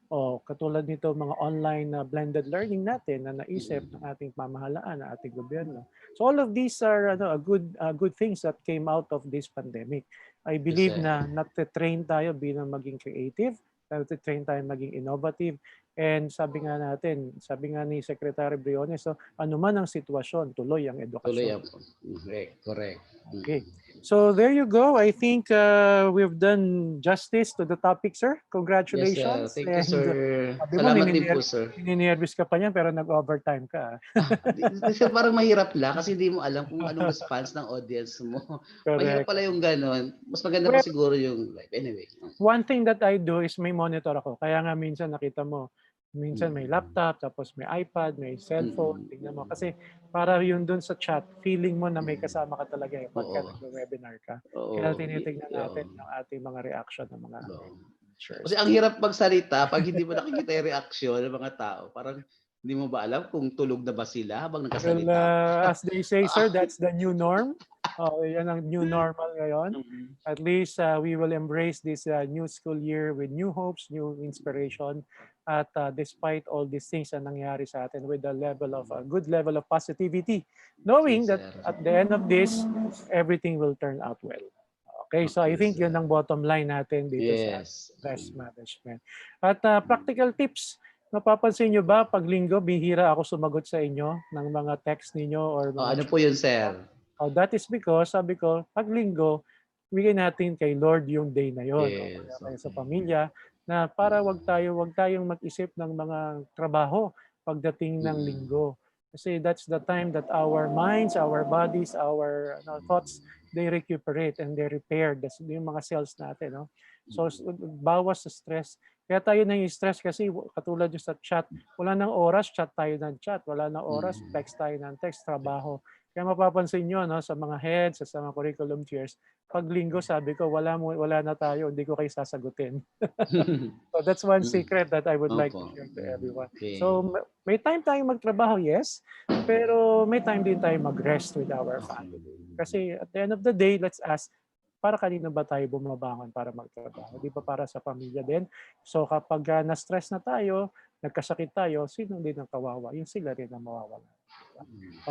O katulad nito, mga online blended learning natin na naisip ng ating pamahalaan, ng ating gobyerno. So all of these are good things that came out of this pandemic. I believe na nat-train tayo bilang maging creative, nat-train tayo maging innovative, and sabi nga ni Secretary Briones, so ano man ang sitwasyon, tuloy ang edukasyon. Correct. Okay. So there you go. I think we've done justice to the topic, sir. Congratulations. Yes, sir. Thank you, sir. Salamat din po, sir. Ninervous ka pa niyan pero nag-overtime ka. Kasi parang mahirap lang kasi hindi mo alam kung anong response ng audience mo. Mahirap pala yung ganon. Mas maganda pa siguro yung live. Anyway. One thing that I do is may monitor ako. Kaya nga minsan nakita mo, minsan may laptop, tapos may iPad, may cellphone, tingnan mo. Kasi para yun dun sa chat, feeling mo na may kasama ka talaga pagka nag-webinar ka. Kaya tinitignan natin ang ating mga reaction ng mga shares. Kasi ang hirap magsalita pag hindi mo nakikita yung reaction ng mga tao. Parang hindi mo ba alam kung tulog na ba sila habang nagkasalita? Well, as they say, sir, that's the new norm. Yan ang new normal ngayon. At least we will embrace this new school year with new hopes, new inspiration. At despite all these things na nangyari sa atin with a good level of positivity, knowing that at the end of this, everything will turn out well. Okay, so I think yun ang bottom line natin dito sa stress management. At practical tips, napapansin nyo ba pag linggo, bihira ako sumagot sa inyo ng mga text ninyo or mga ano po yun, sir? That is because, sabi ko, pag linggo, bigyan natin kay Lord yung day na yun. Kaya sa pamilya, na para wag tayong mag-isip ng mga trabaho pagdating ng linggo. Kasi that's the time that our minds, our bodies, our thoughts, they recuperate and they repair. That's yung mga cells natin. No? So, bawas sa stress. Kaya tayo stress kasi katulad yung sa chat, wala nang oras, chat tayo ng chat. Wala nang oras, text tayo ng text, trabaho. Kaya mapapansin nyo sa mga heads, sa mga curriculum chairs, pag linggo sabi ko, wala na tayo, hindi ko kayo sasagutin. So that's one secret that I would like to share to everyone. So may time tayong magtrabaho, yes, pero may time din tayong mag-rest with our family. Kasi at the end of the day, let's ask, para kanino ba tayo bumabangon para magtrabaho? Di ba para sa pamilya din? So kapag na-stress na tayo, nagkasakit tayo, sino din ang kawawa? Yung sila rin ang mawawala.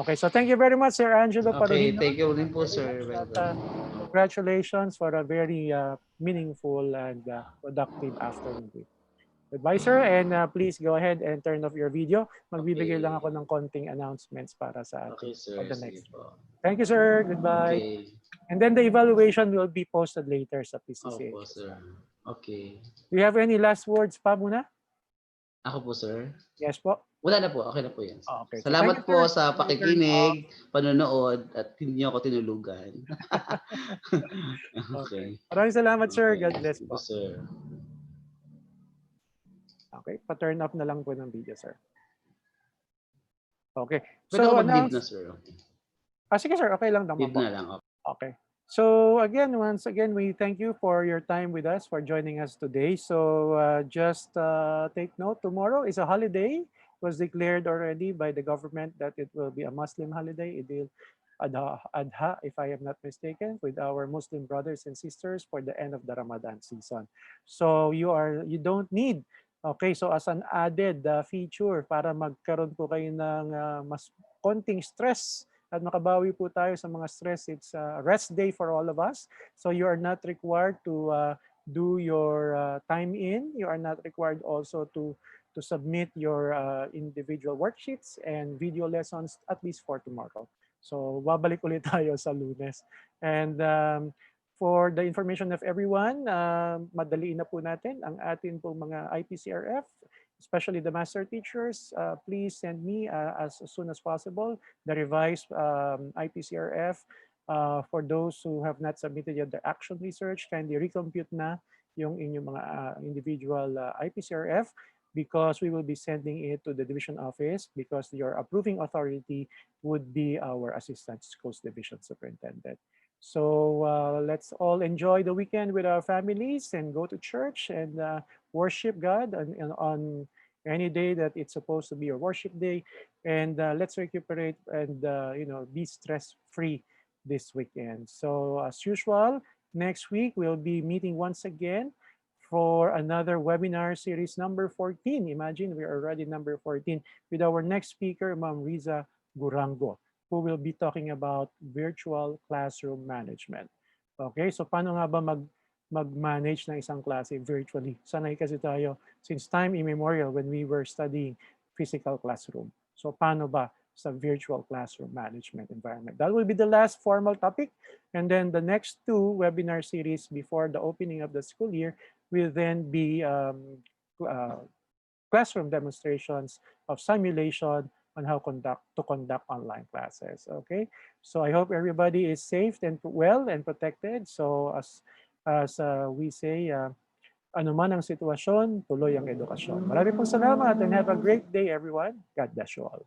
Okay, so thank you very much, Sir Angelo Paruhino. Thank you rin po, sir. Congratulations for a very meaningful and productive afternoon. Goodbye, sir, and please go ahead and turn off your video. Magbibigay lang ako ng konting announcements para sa atin for the next one. Thank you, sir. Goodbye. And then the evaluation will be posted later sa PCCH. Opo, sir. Okay. Do you have any last words pa muna? Ako po, sir. Yes po. Wala na po. Okay na po yan. Okay. Salamat po sa pakikinig, panonood, at hindi niyo ako tinulugan. Okay. Maraming salamat, sir. God bless po. Sir. Okay. Pa-turn off na lang po ng video, sir. Okay. So, mag-leave na, sir. Sige, sir. Okay lang naman po. Leave na lang. Okay. So again, once again, we thank you for your time with us, for joining us today. So just take note, tomorrow is a holiday. was declared already by the government that it will be a Muslim holiday, Adha, if I am not mistaken, with our Muslim brothers and sisters for the end of the Ramadan season. So you don't need, okay, so as an added feature para magkaroon po kayo ng mas konting stress at makabawi po tayo sa mga stress, it's a rest day for all of us. So you are not required to do your time in. You are not required also to submit your individual worksheets and video lessons at least for tomorrow. So babalik ulit tayo sa Lunes. And for the information of everyone, madaliin na po natin ang atin pong mga IPCRF, especially the master teachers. Please send me as soon as possible the revised IPCRF. For those who have not submitted yet the action research, kindly recompute na yung inyong mga individual IPCRF because we will be sending it to the division office because your approving authority would be our Assistant Coast Division Superintendent. So let's all enjoy the weekend with our families and go to church and worship God on any day that it's supposed to be your worship day. And let's recuperate and be stress-free this weekend. So as usual, next week we'll be meeting once again for another webinar series number 14. Imagine we're already number 14 with our next speaker, Ma'am Riza Gurango, who will be talking about virtual classroom management. Okay, so paano nga ba mag-manage ng isang klase virtually? Sanay kasi tayo since time immemorial when we were studying physical classroom. So paano ba sa virtual classroom management environment? That will be the last formal topic. And then the next two webinar series before the opening of the school year will then be classroom demonstrations of simulation on how to conduct online classes. Okay, so I hope everybody is safe and well and protected. So as we say, ano man ang sitwasyon, tuloy ang edukasyon. Maraming pong salamat and have a great day, everyone. God bless you all.